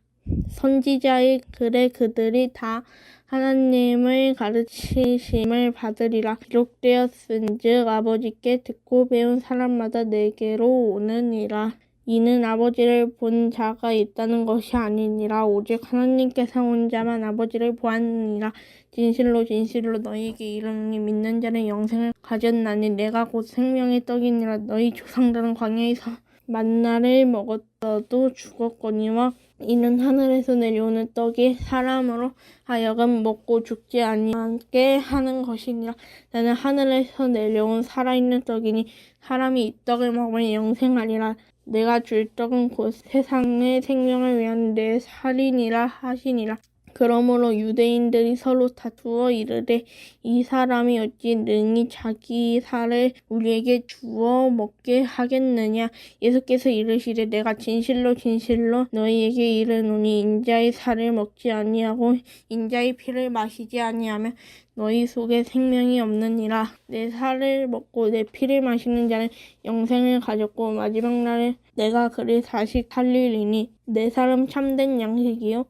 선지자의 글에 그들이 다 하나님을 가르치심을 받으리라. 기록되었은즉 아버지께 듣고 배운 사람마다 내게로 오느니라. 이는 아버지를 본 자가 있다는 것이 아니니라 오직 하나님께서 온 자만 아버지를 보았느니라. 진실로 진실로 너희에게 이르노니 믿는 자는 영생을 가졌나니 내가 곧 생명의 떡이니라. 너희 조상들은 광야에서 만나를 먹었어도 죽었거니와 이는 하늘에서 내려오는 떡이 사람으로 하여금 먹고 죽지 아니하게 하는 것이니라. 나는 하늘에서 내려온 살아있는 떡이니 사람이 이 떡을 먹으면 영생하리라. 내가 줄 떡은 곧 세상의 생명을 위한 내 살이니라 하시니라. 그러므로 유대인들이 서로 다투어 이르되 이 사람이 어찌 능히 자기 살을 우리에게 주어 먹게 하겠느냐. 예수께서 이르시되 내가 진실로 진실로 너희에게 이르노니 인자의 살을 먹지 아니하고 인자의 피를 마시지 아니하면 너희 속에 생명이 없느니라. 내 살을 먹고 내 피를 마시는 자는 영생을 가졌고 마지막 날에 내가 그를 다시 살리리니 내 살은 참된 양식이요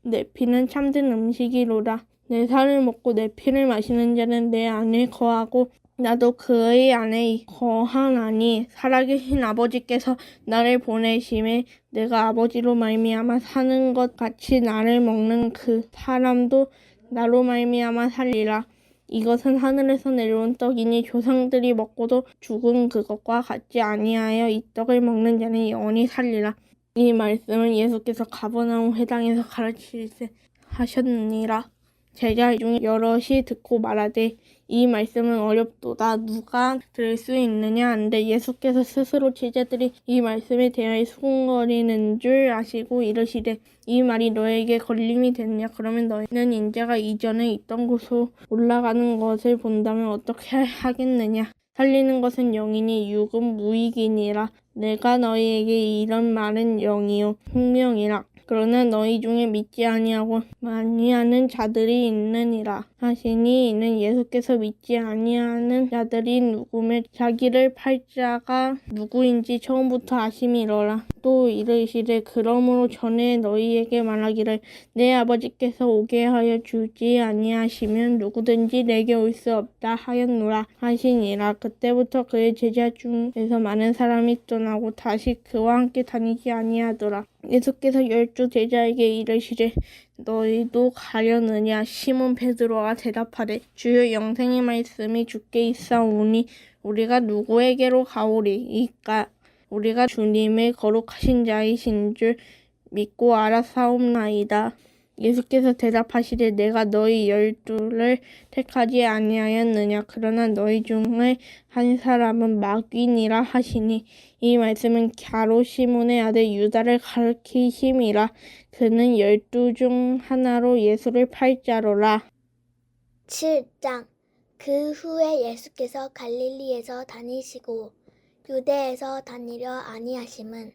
내 피는 참된 음식이로라. 내 살을 먹고 내 피를 마시는 자는 내 안에 거하고 나도 그의 안에 거하나니 살아계신 아버지께서 나를 보내심에 내가 아버지로 말미암아 사는 것 같이 나를 먹는 그 사람도 나로 말미암아 살리라. 이것은 하늘에서 내려온 떡이니 조상들이 먹고도 죽은 그것과 같지 아니하여 이 떡을 먹는 자는 영원히 살리라. 이 말씀을 예수께서 가버나움 회당에서 가르치시되 하셨느니라. 제자 중에 여럿이 듣고 말하되 이 말씀은 어렵도다 누가 들을 수 있느냐 한데 예수께서 스스로 제자들이 이 말씀에 대하여 수군거리는 줄 아시고 이르시되 이 말이 너에게 걸림이 되느냐. 그러면 너희는 인자가 이전에 있던 곳으로 올라가는 것을 본다면 어떻게 하겠느냐. 살리는 것은 영이니 육은 무익이니라. 내가 너희에게 이런 말은 영이요 생명이라. 그러나 너희 중에 믿지 아니하고 아니하는 자들이 있느니라 하시니 이는 예수께서 믿지 아니하는 자들이 누구며 자기를 팔 자가 누구인지 처음부터 아심이로라. 또 이르시되 그러므로 전에 너희에게 말하기를 내 아버지께서 오게 하여 주지 아니하시면 누구든지 내게 올 수 없다 하였노라 하시니라. 그때부터 그의 제자 중에서 많은 사람이 떠나고 다시 그와 함께 다니지 아니하더라. 예수께서 12 제자에게 이르시되 너희도 가려느냐. 시몬 베드로가 대답하되 주여 영생의 말씀이 주께 있사오니 우리가 누구에게로 가오리이까. 우리가 주님의 거룩하신 자이신 줄 믿고 알아사옵나이다. 예수께서 대답하시되 내가 너희 12를 택하지 아니하였느냐. 그러나 너희 중에 한 사람은 마귀니라 하시니 이 말씀은 가롯 시몬의 아들 유다를 가리키심이라. 그는 12 중 하나로 예수를 팔 자로라. 7장. 그 후에 예수께서 갈릴리에서 다니시고 유대에서 다니려 아니하심은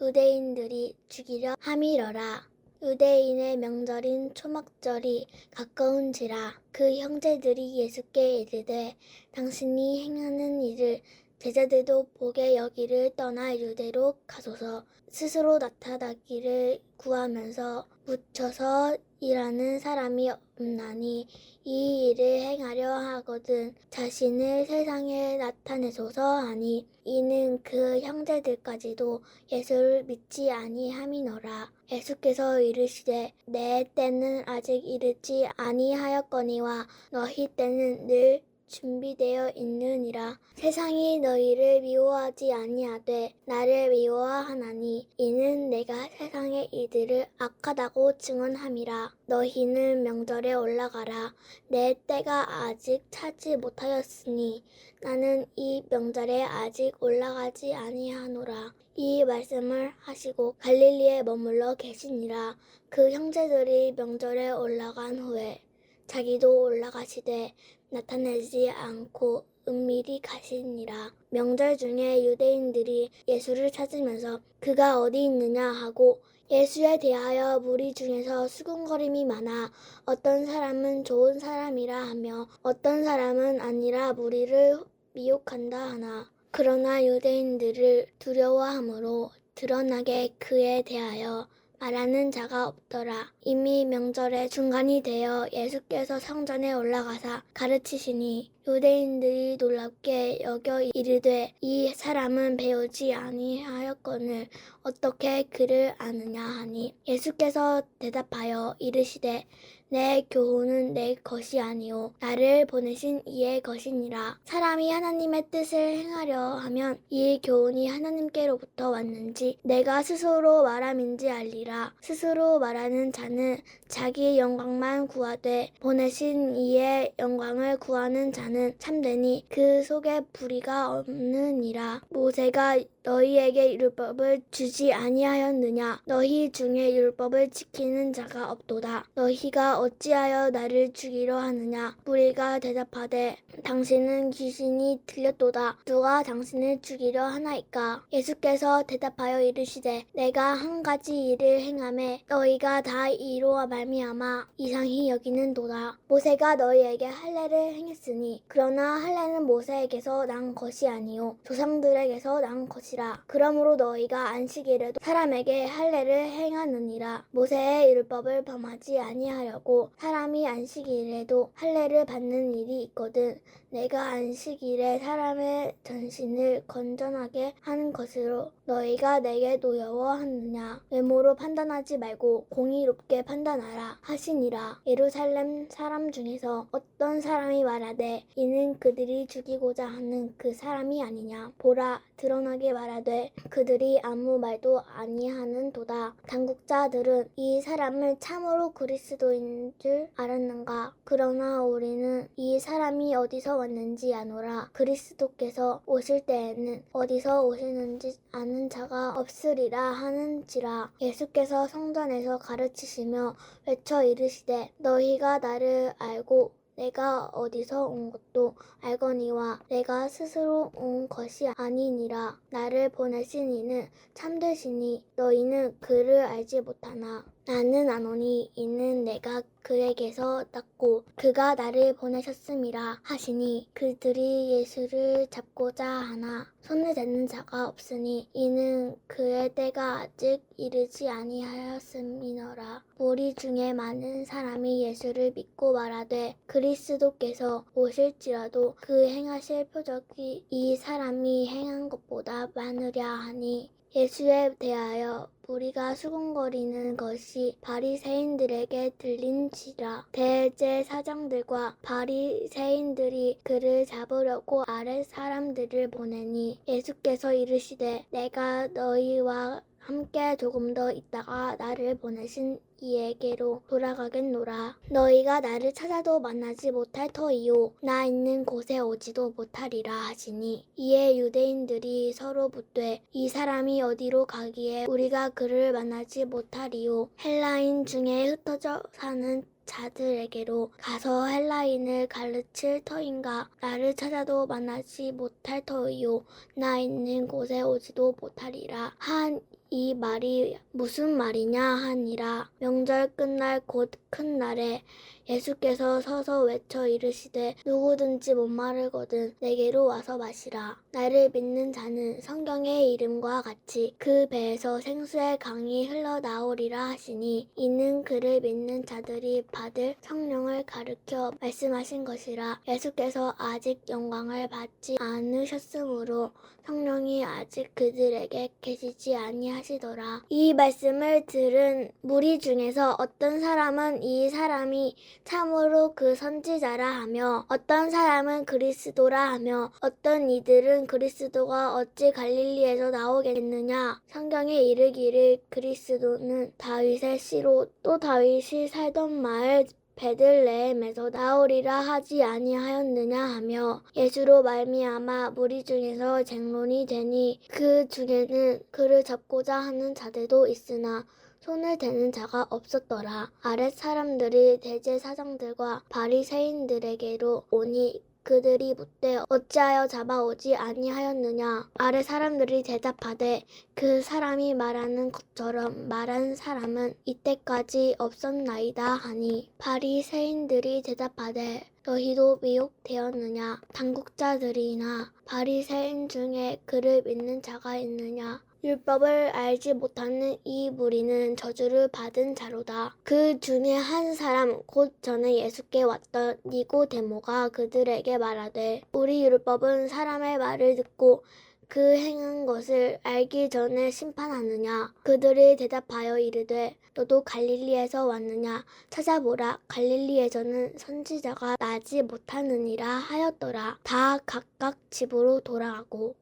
유대인들이 죽이려 함이러라. 유대인의 명절인 초막절이 가까운지라. 그 형제들이 예수께 이르되 당신이 행하는 일을 제자들도 보게 여기를 떠나 유대로 가소서. 스스로 나타나기를 구하면서 묻혀서 일하는 사람이 없나니 이 일을 행하려 하거든 자신을 세상에 나타내소서 하니 이는 그 형제들까지도 예수를 믿지 아니함이너라. 예수께서 이르시되 내 때는 아직 이르지 아니하였거니와 너희 때는 늘 준비되어 있느니라. 세상이 너희를 미워하지 아니하되 나를 미워하나니 이는 내가 세상의 이들을 악하다고 증언함이라. 너희는 명절에 올라가라. 내 때가 아직 차지 못하였으니 나는 이 명절에 아직 올라가지 아니하노라. 이 말씀을 하시고 갈릴리에 머물러 계시니라. 그 형제들이 명절에 올라간 후에 자기도 올라가시되 나타내지 않고 은밀히 가시니라. 명절 중에 유대인들이 예수를 찾으면서 그가 어디 있느냐 하고 예수에 대하여 무리 중에서 수군거림이 많아 어떤 사람은 좋은 사람이라 하며 어떤 사람은 아니라 무리를 미혹한다 하나. 그러나 유대인들을 두려워함으로 드러나게 그에 대하여 말하는 자가 없더라. 이미 명절의 중간이 되어 예수께서 성전에 올라가사 가르치시니 유대인들이 놀랍게 여겨 이르되 이 사람은 배우지 아니하였거늘 어떻게 그를 아느냐 하니 예수께서 대답하여 이르시되 내 교훈은 내 것이 아니요 나를 보내신 이의 것이니라. 사람이 하나님의 뜻을 행하려 하면 이 교훈이 하나님께로부터 왔는지 내가 스스로 말함인지 알리라. 스스로 말하는 자는 자기 영광만 구하되 보내신 이의 영광을 구하는 자는 참되니 그 속에 불의가 없느니라. 모세가 너희에게 율법을 주지 아니하였느냐? 너희 중에 율법을 지키는 자가 없도다. 너희가 어찌하여 나를 죽이려 하느냐? 무리가 대답하되 당신은 귀신이 들렸도다. 누가 당신을 죽이려 하나이까? 예수께서 대답하여 이르시되 내가 한 가지 일을 행하매 너희가 다 이로 말미암아 이상히 여기는도다. 모세가 너희에게 할례를 행했으니 그러나 할례는 모세에게서 난 것이 아니요 조상들에게서 난 것이라. 그러므로 너희가 안식일에도 사람에게 할례를 행하느니라. 모세의 율법을 범하지 아니하려고 사람이 안식일에도 할례를 받는 일이 있거든. 내가 안식일에 사람의 전신을 건전하게 하는 것으로 너희가 내게 노여워하느냐? 외모로 판단하지 말고 공의롭게 판단하라 하시니라. 예루살렘 사람 중에서 어떤 사람이 말하되 이는 그들이 죽이고자 하는 그 사람이 아니냐? 보라 드러나게 말하되 그들이 아무 말도 아니하는도다. 당국자들은 이 사람을 참으로 그리스도인 줄 알았는가? 그러나 우리는 이 사람이 어디서 왔는지 아노라. 그리스도께서 오실 때에는 어디서 오시는지 아는 자가 없으리라 하는지라. 예수께서 성전에서 가르치시며 외쳐 이르시되 너희가 나를 알고 내가 어디서 온 것도 알거니와 내가 스스로 온 것이 아니니라. 나를 보내신 이는 참되시니 너희는 그를 알지 못하나 나는 아노니 이는 내가 그에게서 났고 그가 나를 보내셨음이라 하시니 그들이 예수를 잡고자 하나 손을 대는 자가 없으니 이는 그의 때가 아직 이르지 아니하였음이너라. 무리 중에 많은 사람이 예수를 믿고 말하되 그리스도께서 오실지라도 그 행하실 표적이 이 사람이 행한 것보다 많으랴 하니 예수에 대하여 무리가 수군거리는 것이 바리새인들에게 들린지라. 대제사장들과 바리새인들이 그를 잡으려고 아랫 사람들을 보내니 예수께서 이르시되 내가 너희와 함께 조금 더 있다가 나를 보내신 이에게로 돌아가겠노라. 너희가 나를 찾아도 만나지 못할 터이요 나 있는 곳에 오지도 못하리라 하시니 이에 유대인들이 서로 묻되 이 사람이 어디로 가기에 우리가 그를 만나지 못하리요 헬라인 중에 흩어져 사는 자들에게로 가서 헬라인을 가르칠 터인가 나를 찾아도 만나지 못할 터이요 나 있는 곳에 오지도 못하리라 한 이 말이 무슨 말이냐 하니라. 명절 끝날 곧 큰 날에 예수께서 서서 외쳐 이르시되 누구든지 목마르거든 내게로 와서 마시라. 나를 믿는 자는 성경의 이름과 같이 그 배에서 생수의 강이 흘러나오리라 하시니 이는 그를 믿는 자들이 받을 성령을 가르쳐 말씀하신 것이라. 예수께서 아직 영광을 받지 않으셨으므로 성령이 아직 그들에게 계시지 아니하시더라. 이 말씀을 들은 무리 중에서 어떤 사람은 이 사람이 참으로 그 선지자라 하며 어떤 사람은 그리스도라 하며 어떤 이들은 그리스도가 어찌 갈릴리에서 나오겠느냐 성경에 이르기를 그리스도는 다윗의 씨로 또 다윗이 살던 마을 베들레헴에서 나오리라 하지 아니하였느냐 하며 예수로 말미암아 무리 중에서 쟁론이 되니 그 중에는 그를 잡고자 하는 자들도 있으나 손을 대는 자가 없었더라. 아랫 사람들이 대제사장들과 바리새인들에게로 오니 그들이 묻되 어찌하여 잡아오지 아니하였느냐. 아랫 사람들이 대답하되 그 사람이 말하는 것처럼 말한 사람은 이때까지 없었나이다 하니 바리새인들이 대답하되 너희도 미혹되었느냐. 당국자들이나 바리새인 중에 그를 믿는 자가 있느냐. 율법을 알지 못하는 이 무리는 저주를 받은 자로다. 그 중에 한 사람 곧 전에 예수께 왔던 니고데모가 그들에게 말하되 우리 율법은 사람의 말을 듣고 그 행한 것을 알기 전에 심판하느냐. 그들이 대답하여 이르되 너도 갈릴리에서 왔느냐. 찾아보라. 갈릴리에서는 선지자가 나지 못하느니라 하였더라. 다 각각 집으로 돌아가고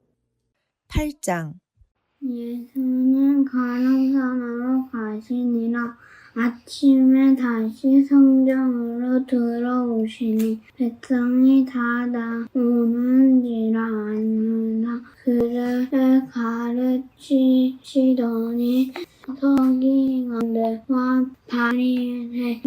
8장 예수는 가나산으로 가시니라. 아침에 다시 성전으로 들어오시니 백성이 다 나오는지라 아느라 그를 가르치시더니 서기관들과 바리새인들이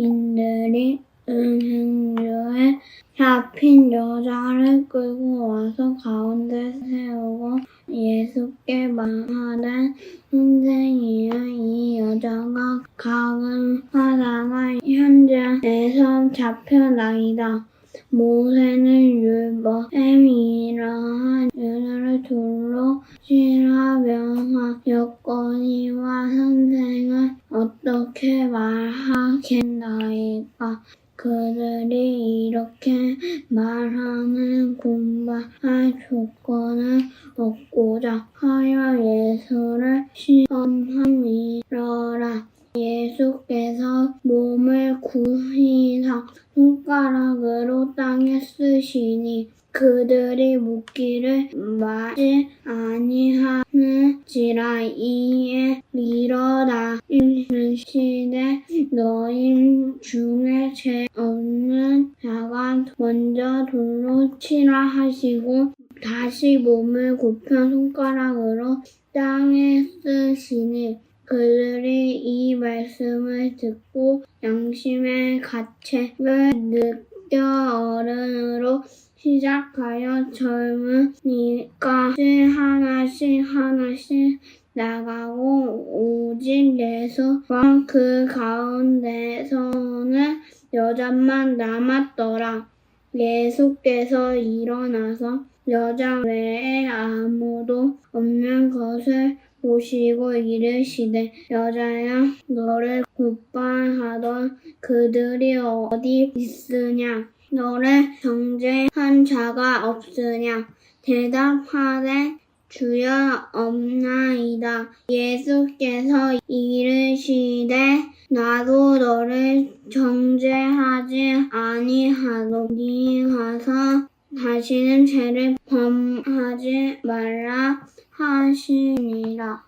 은행주에 잡힌 여자를 끌고 와서 가운데 세우고 예수께 말하되 선생이여 이 여자가 가금하다가 현장에서 잡혀나이다. 모세는 율법에 이러한 여자를 돌로 치라 명하였거니와 선생은 어떻게 말하겠나이까. 그들이 이렇게 말하는 군바할 조건을 얻고자 하여 예수를 시험함이러라. 예수께서 몸을 굽히사 손가락으로 땅에 쓰시니 그들이 묻기를 맞지 아니하는지라. 이에 일어나 이르시되 너희 중에 죄 없는 자가 먼저 돌로 치라 하시고 다시 몸을 굽혀 손가락으로 땅에 쓰시니 그들이 이 말씀을 듣고 양심의 가책을 느껴 어른으로 시작하여 젊은이까지 하나씩 나가고 오직 예수와 그 가운데서는 여자만 남았더라. 예수께서 일어나서 여자 외에 아무도 없는 것을 보시고 이르시되 여자야 너를 굿발하던 그들이 어디 있으냐. 너를 정죄한 자가 없으냐. 대답하되 주여 없나이다. 예수께서 이르시되 나도 너를 정죄하지 아니하노니 가서 다시는 죄를 범하지 말라 하시니라.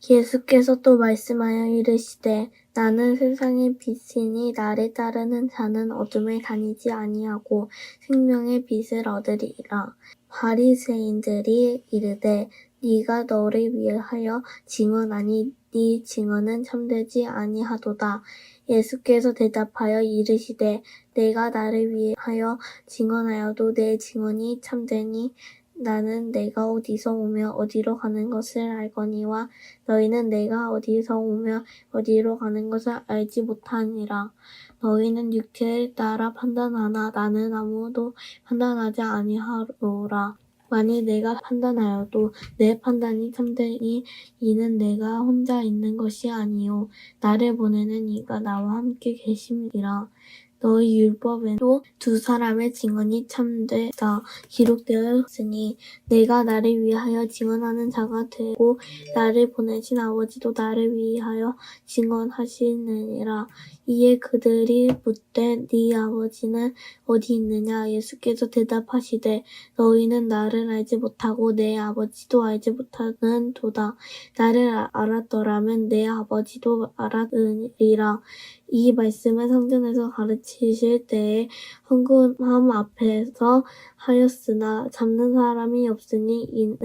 예수께서 또 말씀하여 이르시되 나는 세상의 빛이니 나를 따르는 자는 어둠에 다니지 아니하고 생명의 빛을 얻으리라. 바리새인들이 이르되 네가 너를 위하여 증언하니 네 증언은 참되지 아니하도다. 예수께서 대답하여 이르시되 내가 나를 위하여 증언하여도 내 증언이 참되니 나는 내가 어디서 오며 어디로 가는 것을 알거니와 너희는 내가 어디서 오며 어디로 가는 것을 알지 못하니라. 너희는 육체를 따라 판단하나 나는 아무도 판단하지 아니하노라. 만일 내가 판단하여도 내 판단이 참되니 이는 내가 혼자 있는 것이 아니요 나를 보내는 이가 나와 함께 계심이라. 너희 율법에도 두 사람의 증언이 참되다 기록되었으니 내가 나를 위하여 증언하는 자가 되고 나를 보내신 아버지도 나를 위하여 증언하시느니라. 이에 그들이 묻되 네 아버지는 어디 있느냐? 예수께서 대답하시되 너희는 나를 알지 못하고 내 아버지도 알지 못하는도다. 나를 알았더라면 내 아버지도 알았으리라. 이 말씀을 성전에서 가르치실 때에 헌금함 앞에서 하였으나 잡는 사람이 없으니 이는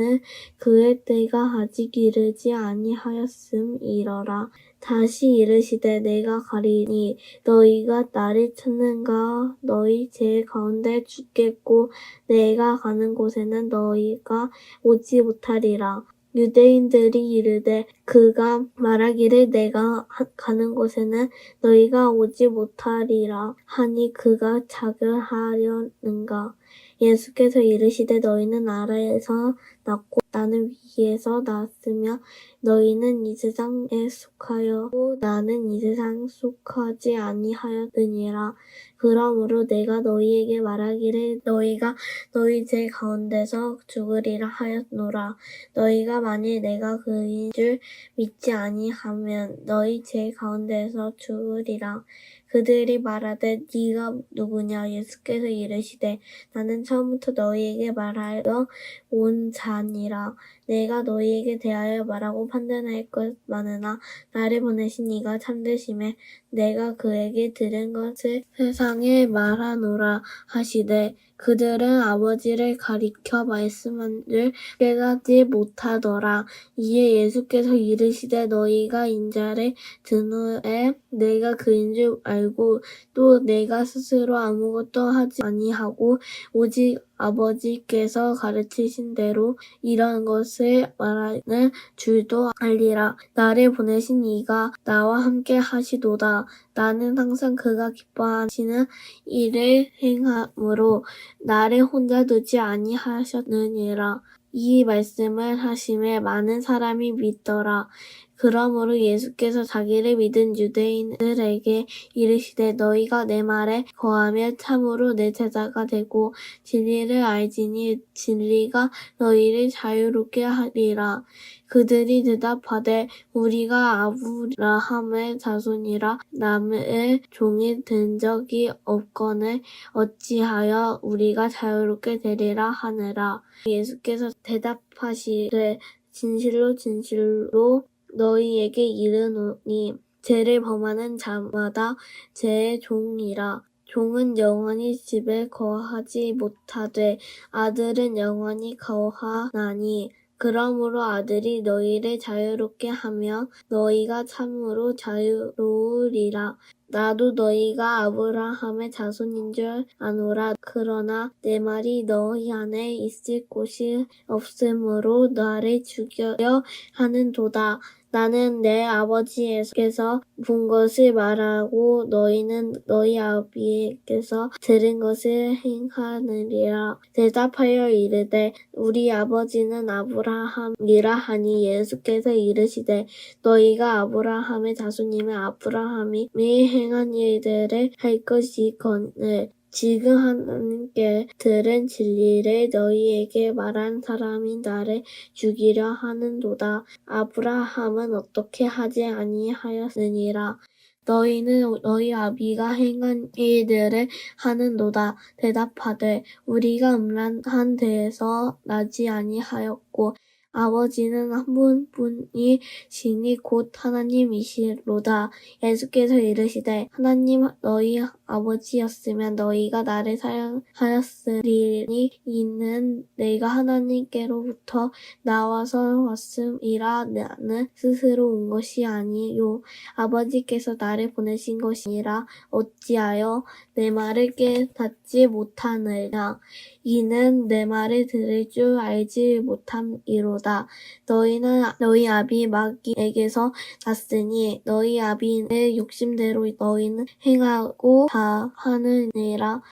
그의 때가 아직 이르지 아니하였음이러라. 다시 이르시되 내가 가리니 너희가 나를 찾는가? 너희 제 가운데 죽겠고 내가 가는 곳에는 너희가 오지 못하리라. 유대인들이 이르되 그가 말하기를 내가 가는 곳에는 너희가 오지 못하리라 하니 그가 자결하려는가. 예수께서 이르시되 너희는 아래에서 났고 나는 위에서 났으며 너희는 이 세상에 속하였고 나는 이 세상에 속하지 아니하였느니라. 그러므로 내가 너희에게 말하기를 너희가 너희 제 가운데서 죽으리라 하였노라. 너희가 만일 내가 그인 줄 믿지 아니하면 너희 제 가운데서 죽으리라. 그들이 말하되 네가 누구냐? 예수께서 이르시되 나는 처음부터 너희에게 말하여 온 자니라. 내가 너희에게 대하여 말하고 판단할 것 많으나 나를 보내신 이가 참되심에 내가 그에게 들은 것을 세상에 말하노라 하시되 그들은 아버지를 가리켜 말씀한 줄 깨닫지 못하더라. 이에 예수께서 이르시되 너희가 인자를 든 후에 내가 그인 줄 알고 또 내가 스스로 아무것도 하지 아니하고 오직 아버지께서 가르치신 대로 이런 것을 말하는 줄도 알리라. 나를 보내신 이가 나와 함께 하시도다. 나는 항상 그가 기뻐하시는 일을 행함으로 나를 혼자 두지 아니하셨느니라. 이 말씀을 하심에 많은 사람이 믿더라. 그러므로 예수께서 자기를 믿은 유대인들에게 이르시되 너희가 내 말에 거하면 참으로 내 제자가 되고 진리를 알지니 진리가 너희를 자유롭게 하리라. 그들이 대답하되 우리가 아브라함의 자손이라 남의 종이 된 적이 없거늘 어찌하여 우리가 자유롭게 되리라 하느라. 예수께서 대답하시되 진실로 진실로 너희에게 이르노니 죄를 범하는 자마다 죄의 종이라. 종은 영원히 집에 거하지 못하되 아들은 영원히 거하나니 그러므로 아들이 너희를 자유롭게 하며 너희가 참으로 자유로우리라. 나도 너희가 아브라함의 자손인 줄 아노라. 그러나 내 말이 너희 안에 있을 곳이 없으므로 나를 죽여야 하는도다. 나는 내 아버지께서 본 것을 말하고 너희는 너희 아비에게서 들은 것을 행하느니라. 대답하여 이르되 우리 아버지는 아브라함이라 하니 예수께서 이르시되 너희가 아브라함의 자손이면 아브라함이 행한 일들을 할 것이거늘 지금 하나님께 들은 진리를 너희에게 말한 사람이 나를 죽이려 하는도다. 아브라함은 어떻게 하지 아니하였느니라. 너희는 너희 아비가 행한 일들을 하는도다. 대답하되 우리가 음란한 데에서 나지 아니하였고 아버지는 한 분뿐이시니 곧 하나님이시로다. 예수께서 이르시되 하나님 너희 아버지였으면 너희가 나를 사랑하였으리니 이는 내가 하나님께로부터 나와서 왔음이라. 나는 스스로 온 것이 아니요 아버지께서 나를 보내신 것이 아니라. 어찌하여 내 말을 깨닫지 못하느냐. 이는 내 말을 들을 줄 알지 못함이로다. 너희는 너희 아비 마귀에게서 났으니 너희 아비의 욕심대로 너희는 행하고 다 하느니라.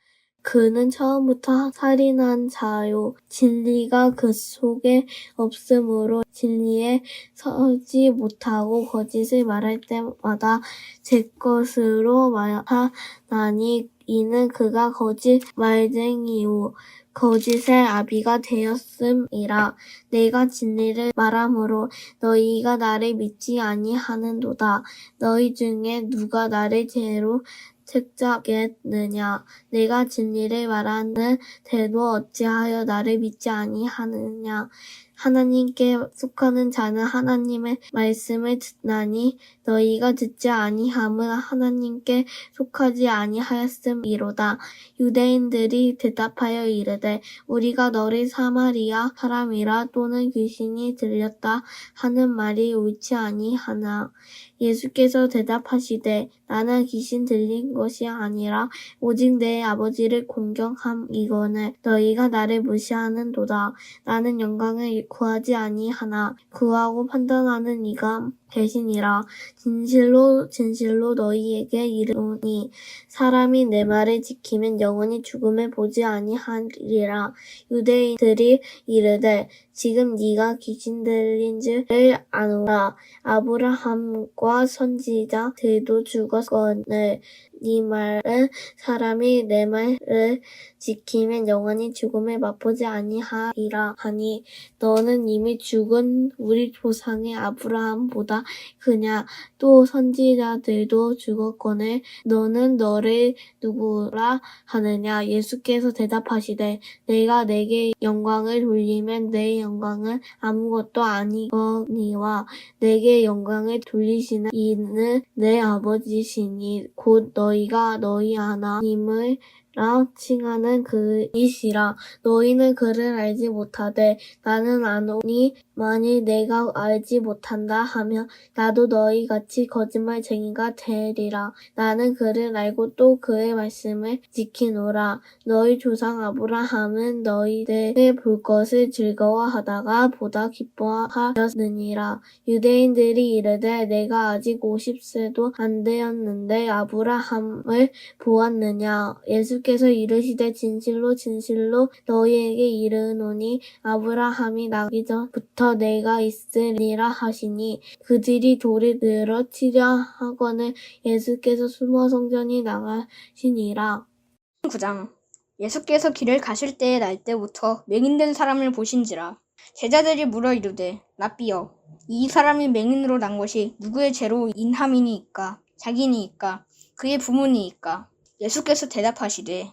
그는 처음부터 살인한 자요 진리가 그 속에 없으므로 진리에 서지 못하고 거짓을 말할 때마다 제 것으로 말하나니 이는 그가 거짓 말쟁이요 거짓의 아비가 되었음이라. 내가 진리를 말함으로 너희가 나를 믿지 아니하는도다. 너희 중에 누가 나를 죄로 책잡겠느냐. 내가 진리를 말하는 대도 어찌하여 나를 믿지 아니하느냐. 하나님께 속하는 자는 하나님의 말씀을 듣나니 너희가 듣지 아니함은 하나님께 속하지 아니하였음이로다. 유대인들이 대답하여 이르되 우리가 너를 사마리아 사람이라 또는 귀신이 들렸다 하는 말이 옳지 아니하나. 예수께서 대답하시되 나는 귀신 들린 것이 아니라 오직 내 아버지를 공경함이거늘 너희가 나를 무시하는도다. 나는 영광을 구하지 아니하나 구하고 판단하는 이가 계시니라. 진실로 진실로 너희에게 이르노니 사람이 내 말을 지키면 영원히 죽음을 보지 아니하리라. 유대인들이 이르되 지금 네가 귀신 들린 줄을 아노라. 아브라함과 선지자들도 죽었거늘 네 말은 사람이 내 말을 지키면 영원히 죽음을 맛보지 아니하리라 하니 너는 이미 죽은 우리 조상의 아브라함보다 크냐. 또 선지자들도 죽었거늘 너는 너를 누구라 하느냐. 예수께서 대답하시되 내가 내게 영광을 돌리면 내 영광은 아무것도 아니거니와 내게 영광을 돌리시는 이는 내 아버지시니 곧 너희가 너희 하나님을 칭하는 그이시라. 너희는 그를 알지 못하되 나는 아노니 만일 내가 알지 못한다 하면 나도 너희같이 거짓말쟁이가 되리라. 나는 그를 알고 또 그의 말씀을 지키노라. 너희 조상 아브라함은 너희들을 볼 것을 즐거워하다가 보다 기뻐하였느니라. 유대인들이 이르되 내가 아직 50세도 안 되었는데 아브라함을 보았느냐. 예수께서 이르시되 진실로 진실로 너희에게 이르노니 아브라함이 나기 전부터 내가 있으리라 하시니 그들이 돌을 들어 치려 하거늘 예수께서 숨어 성전이 나가시니라. 9장 예수께서 길을 가실 때의 날때부터 맹인된 사람을 보신지라. 제자들이 물어 이르되 랍비여 이 사람이 맹인으로 난 것이 누구의 죄로 인함이니이까 자기니이까 그의 부모니이까. 예수께서 대답하시되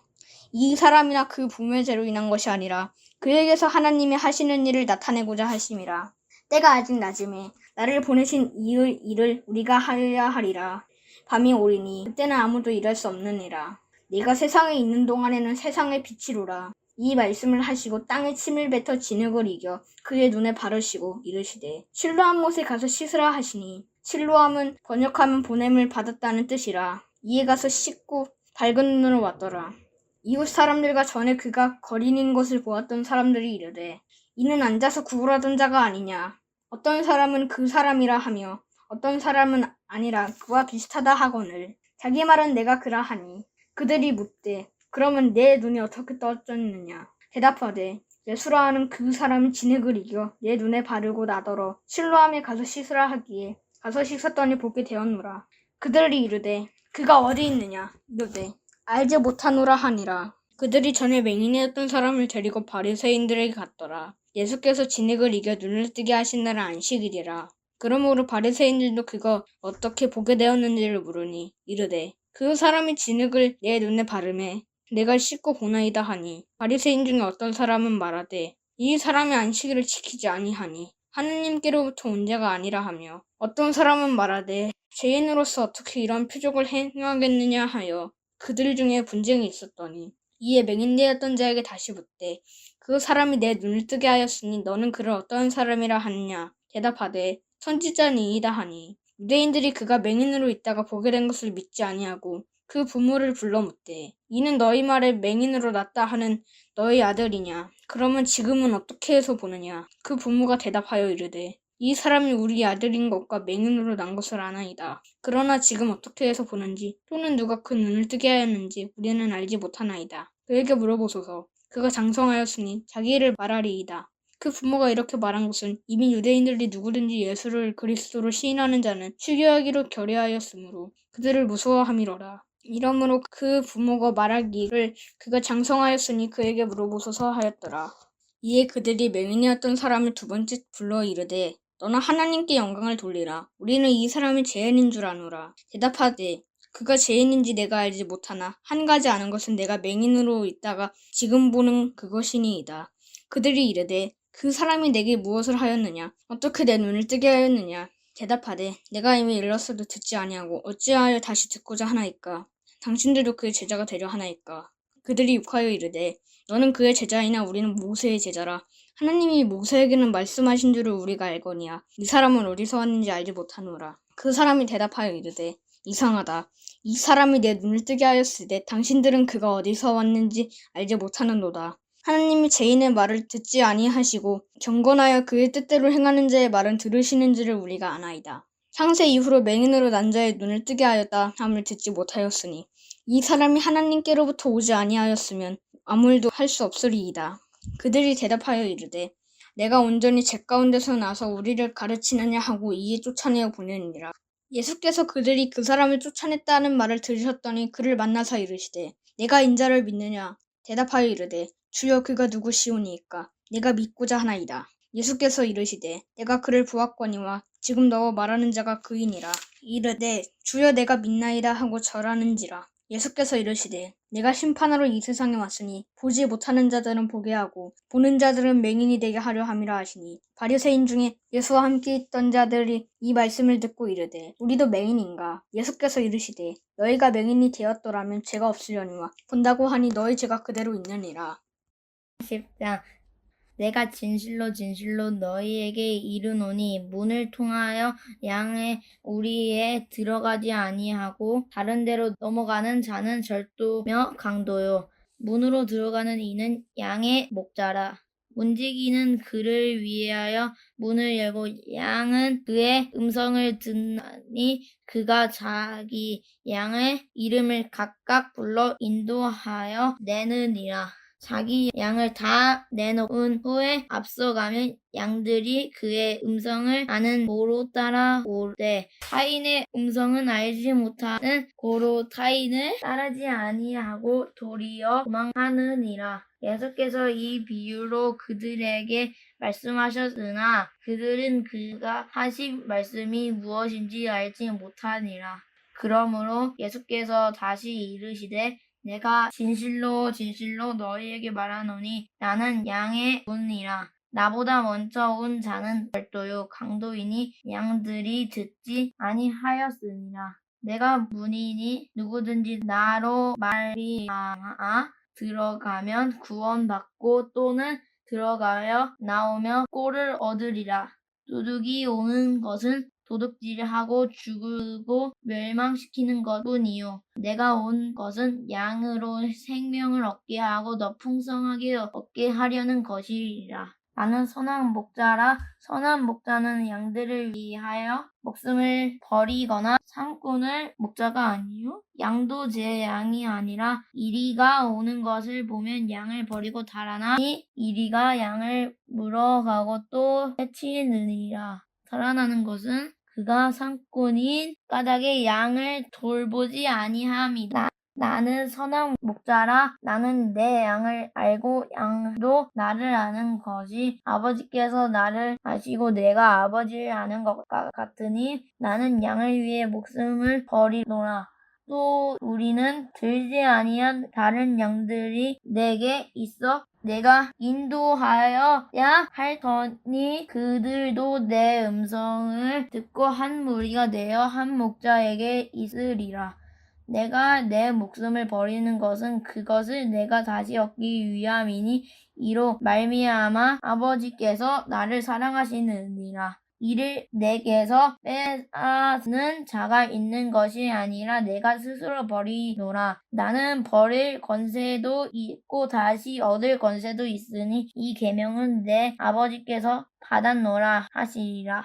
이 사람이나 그 부모의 죄로 인한 것이 아니라 그에게서 하나님이 하시는 일을 나타내고자 하심이라. 때가 아직 낮음에 나를 보내신 이의 일을 우리가 하여야 하리라. 밤이 오리니 그때는 아무도 일할 수 없느니라. 네가 세상에 있는 동안에는 세상의 빛이로라. 이 말씀을 하시고 땅에 침을 뱉어 진흙을 이겨 그의 눈에 바르시고 이르시되 실로암 못에 가서 씻으라 하시니 실로암은 번역하면 보냄을 받았다는 뜻이라. 이에 가서 씻고 밝은 눈으로 왔더라. 이웃 사람들과 전에 그가 거린인 것을 보았던 사람들이 이르되 이는 앉아서 구걸하던 자가 아니냐. 어떤 사람은 그 사람이라 하며 어떤 사람은 아니라 그와 비슷하다 하거늘 자기 말은 내가 그라 하니 그들이 묻되 그러면 내 눈이 어떻게 떠졌느냐. 대답하되 예수라 하는 그 사람이 진흙을 이겨 내 눈에 바르고 나더러 실로암에 가서 씻으라 하기에 가서 씻었더니 보게 되었노라. 그들이 이르되 그가 어디 있느냐. 이르되 알지 못하노라 하니라. 그들이 전에 맹인이었던 사람을 데리고 바리새인들에게 갔더라. 예수께서 진흙을 이겨 눈을 뜨게 하신 날은 안식일이라. 그러므로 바리새인들도 그가 어떻게 보게 되었는지를 물으니 이르되 그 사람이 진흙을 내 눈에 바르매 내가 씻고 보나이다 하니 바리새인 중에 어떤 사람은 말하되 이 사람이 안식일을 지키지 아니하니 하느님께로부터 온 자가 아니라 하며 어떤 사람은 말하되 죄인으로서 어떻게 이런 표적을 행하겠느냐 하여 그들 중에 분쟁이 있었더니 이에 맹인되었던 자에게 다시 묻되 그 사람이 내 눈을 뜨게 하였으니 너는 그를 어떠한 사람이라 하느냐 대답하되 선지자니이다 하니 유대인들이 그가 맹인으로 있다가 보게 된 것을 믿지 아니하고 그 부모를 불러 묻되 이는 너희 말에 맹인으로 났다 하는 너희 아들이냐 그러면 지금은 어떻게 해서 보느냐 그 부모가 대답하여 이르되 이 사람이 우리 아들인 것과 맹인으로 난 것을 아나이다. 그러나 지금 어떻게 해서 보는지 또는 누가 그 눈을 뜨게 하였는지 우리는 알지 못하나이다. 그에게 물어보소서. 그가 장성하였으니 자기 일을 말하리이다. 그 부모가 이렇게 말한 것은 이미 유대인들이 누구든지 예수를 그리스도로 시인하는 자는 추교하기로 결의하였으므로 그들을 무서워함이로라. 이러므로 그 부모가 말하기를 그가 장성하였으니 그에게 물어보소서 하였더라. 이에 그들이 맹인이었던 사람을 두 번째 불러 이르되 너는 하나님께 영광을 돌리라. 우리는 이 사람이 죄인인 줄 아노라. 대답하되 그가 죄인인지 내가 알지 못하나 한 가지 아는 것은 내가 맹인으로 있다가 지금 보는 그것이니이다. 그들이 이르되 그 사람이 내게 무엇을 하였느냐? 어떻게 내 눈을 뜨게 하였느냐? 대답하되 내가 이미 일렀어도 듣지 아니하고 어찌하여 다시 듣고자 하나이까? 당신들도 그의 제자가 되려 하나이까? 그들이 욕하여 이르되 너는 그의 제자이나 우리는 모세의 제자라. 하나님이 모세에게는 말씀하신 줄을 우리가 알거니와 이 사람은 어디서 왔는지 알지 못하노라. 그 사람이 대답하여 이르되 이상하다. 이 사람이 내 눈을 뜨게 하였으되 당신들은 그가 어디서 왔는지 알지 못하는도다. 하나님이 죄인의 말을 듣지 아니하시고 경건하여 그의 뜻대로 행하는 자의 말은 들으시는지를 우리가 아나이다. 창세 이후로 맹인으로 난 자의 눈을 뜨게 하였다 함을 듣지 못하였으니 이 사람이 하나님께로부터 오지 아니하였으면 아무 일도 할 수 없으리이다. 그들이 대답하여 이르되 내가 온전히 제 가운데서 나서 우리를 가르치느냐 하고 이에 쫓아내어 보내니라. 예수께서 그들이 그 사람을 쫓아냈다는 말을 들으셨더니 그를 만나서 이르시되 내가 인자를 믿느냐? 대답하여 이르되 주여 그가 누구시오니이까? 내가 믿고자 하나이다. 예수께서 이르시되 내가 그를 보았거니와 지금 너와 말하는 자가 그이니라. 이르되 주여 내가 믿나이다 하고 절하는지라. 예수께서 이르시되 내가 심판하러 이 세상에 왔으니 보지 못하는 자들은 보게 하고 보는 자들은 맹인이 되게 하려 함이라 하시니 바리새인 중에 예수와 함께 있던 자들이 이 말씀을 듣고 이르되 우리도 맹인인가? 예수께서 이르시되 너희가 맹인이 되었더라면 죄가 없으려니와 본다고 하니 너희 죄가 그대로 있느니라. 10장 내가 진실로 진실로 너희에게 이르노니 문을 통하여 양의 우리에 들어가지 아니하고 다른 데로 넘어가는 자는 절도며 강도요 문으로 들어가는 이는 양의 목자라. 문지기는 그를 위하여 문을 열고 양은 그의 음성을 듣나니 그가 자기 양의 이름을 각각 불러 인도하여 내느니라. 자기 양을 다 내놓은 후에 앞서가면 양들이 그의 음성을 아는 고로 따라오되 타인의 음성은 알지 못하는 고로 타인을 따르지 아니하고 도리어 도망하느니라. 예수께서 이 비유로 그들에게 말씀하셨으나 그들은 그가 하신 말씀이 무엇인지 알지 못하니라. 그러므로 예수께서 다시 이르시되 내가 진실로 진실로 너희에게 말하노니 나는 양의 문이라. 나보다 먼저 온 자는 절도요 강도이니 양들이 듣지 아니하였으니라. 내가 문이니 누구든지 나로 말미암아 들어가면 구원받고 또는 들어가여 나오며 꼴을 얻으리라. 도둑이 오는 것은 도둑질하고 죽이고 멸망시키는 것뿐이요 내가 온 것은 양으로 생명을 얻게 하고 더 풍성하게 얻게 하려는 것이라. 나는 선한 목자라. 선한 목자는 양들을 위하여 목숨을 버리거나 산꾼을 목자가 아니요 양도 제 양이 아니라 이리가 오는 것을 보면 양을 버리고 달아나니 이리가 양을 물어가고 또 해치느니라. 달아나는 것은 그가 산꾼인 까닭에 양을 돌보지 아니함이다. 나는 선한 목자라. 나는 내 양을 알고 양도 나를 아는 것이 아버지께서 나를 아시고 내가 아버지를 아는 것 같으니 나는 양을 위해 목숨을 버리노라. 또 우리는 들지 아니한 다른 양들이 내게 있어 내가 인도하여야 할 터니 그들도 내 음성을 듣고 한 무리가 되어 한 목자에게 있으리라. 내가 내 목숨을 버리는 것은 그것을 내가 다시 얻기 위함이니 이로 말미암아 아버지께서 나를 사랑하시느니라. 이를 내게서 빼앗는 자가 있는 것이 아니라 내가 스스로 버리노라. 나는 버릴 권세도 있고 다시 얻을 권세도 있으니 이 계명은 내 아버지께서 받았노라 하시리라.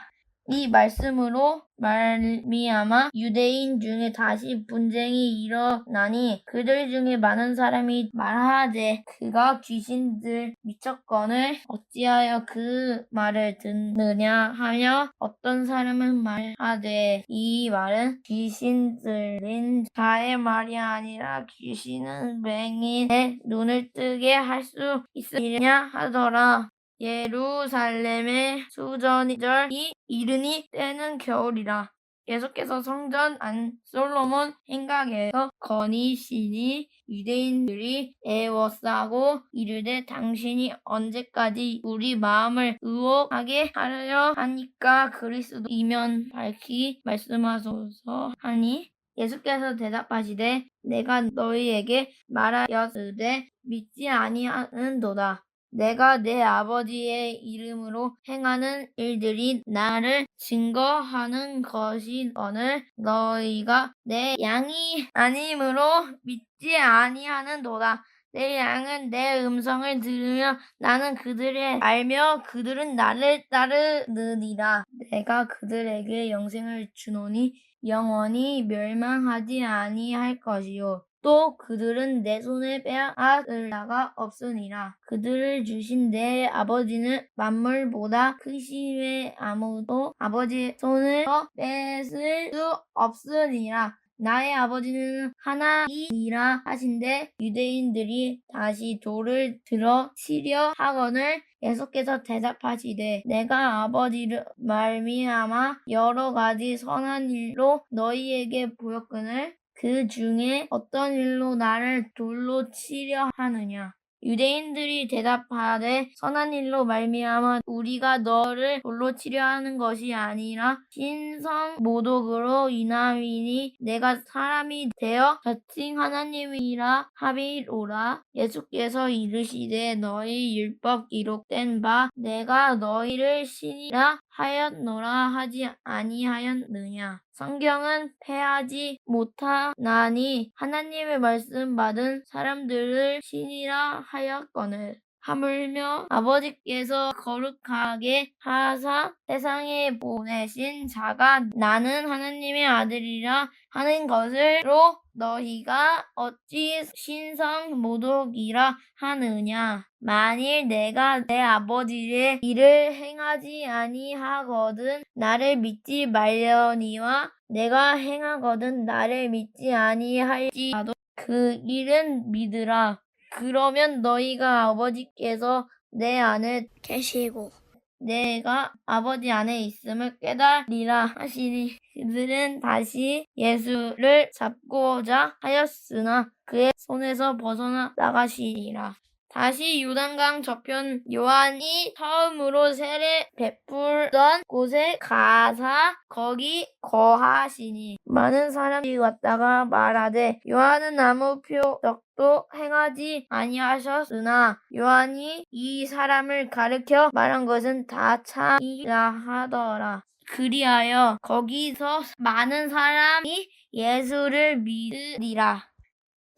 이 말씀으로 말미암아 유대인 중에 다시 분쟁이 일어나니 그들 중에 많은 사람이 말하되 그가 귀신들 미쳤거늘 어찌하여 그 말을 듣느냐 하며 어떤 사람은 말하되 이 말은 귀신 들린 자의 말이 아니라 귀신은 맹인의 눈을 뜨게 할 수 있으리냐 하더라. 예루살렘의 수전절이 이르니 때는 겨울이라. 예수께서 성전 안 솔로몬 행각에서 거니시니 유대인들이 애워싸고 이르되 당신이 언제까지 우리 마음을 의혹하게 하려 하니까 그리스도이면 밝히 말씀하소서 하니 예수께서 대답하시되 내가 너희에게 말하였으되 믿지 아니하는도다. 내가 내 아버지의 이름으로 행하는 일들이 나를 증거하는 것이거늘 너희가 내 양이 아님으로 믿지 아니하는도다. 내 양은 내 음성을 들으며 나는 그들을 알며 그들은 나를 따르느니라. 내가 그들에게 영생을 주노니 영원히 멸망하지 아니할 것이요 또 그들은 내 손에 빼앗을 자가 없으니라. 그들을 주신 내 아버지는 만물보다 크시되 아무도 아버지의 손에서 뺏을 수 없으니라. 나의 아버지는 하나이니라 하신대 유대인들이 다시 돌을 들어 치려 하거늘 예수께서 대답하시되 내가 아버지를 말미암아 여러 가지 선한 일로 너희에게 보였거늘 그 중에 어떤 일로 나를 돌로 치려 하느냐. 유대인들이 대답하되 선한 일로 말미암아 우리가 너를 돌로 치려 하는 것이 아니라 신성 모독으로 인함이니 내가 사람이 되어 자칭 하나님이라 함이로라. 예수께서 이르시되 너희 율법 기록된 바 내가 너희를 신이라 하였노라 하지 아니하였느냐. 성경은 패하지 못하나니 하나님의 말씀 받은 사람들을 신이라 하였거늘 하물며 아버지께서 거룩하게 하사 세상에 보내신 자가 나는 하나님의 아들이라 하는 것으로 너희가 어찌 신성 모독이라 하느냐. 만일 내가 내 아버지의 일을 행하지 아니하거든 나를 믿지 말려니와 내가 행하거든 나를 믿지 아니할지라도 그 일은 믿으라. 그러면 너희가 아버지께서 내 안에 계시고 내가 아버지 안에 있음을 깨달으리라 하시니 그들은 다시 예수를 잡고자 하였으나 그의 손에서 벗어나 나가시리라. 다시 요단강 저편 요한이 처음으로 세례 베풀던 곳에 가사 거기 거하시니 많은 사람이 왔다가 말하되 요한은 아무 표적도 행하지 아니하셨으나 요한이 이 사람을 가르쳐 말한 것은 다 참이라 하더라. 그리하여 거기서 많은 사람이 예수를 믿으리라.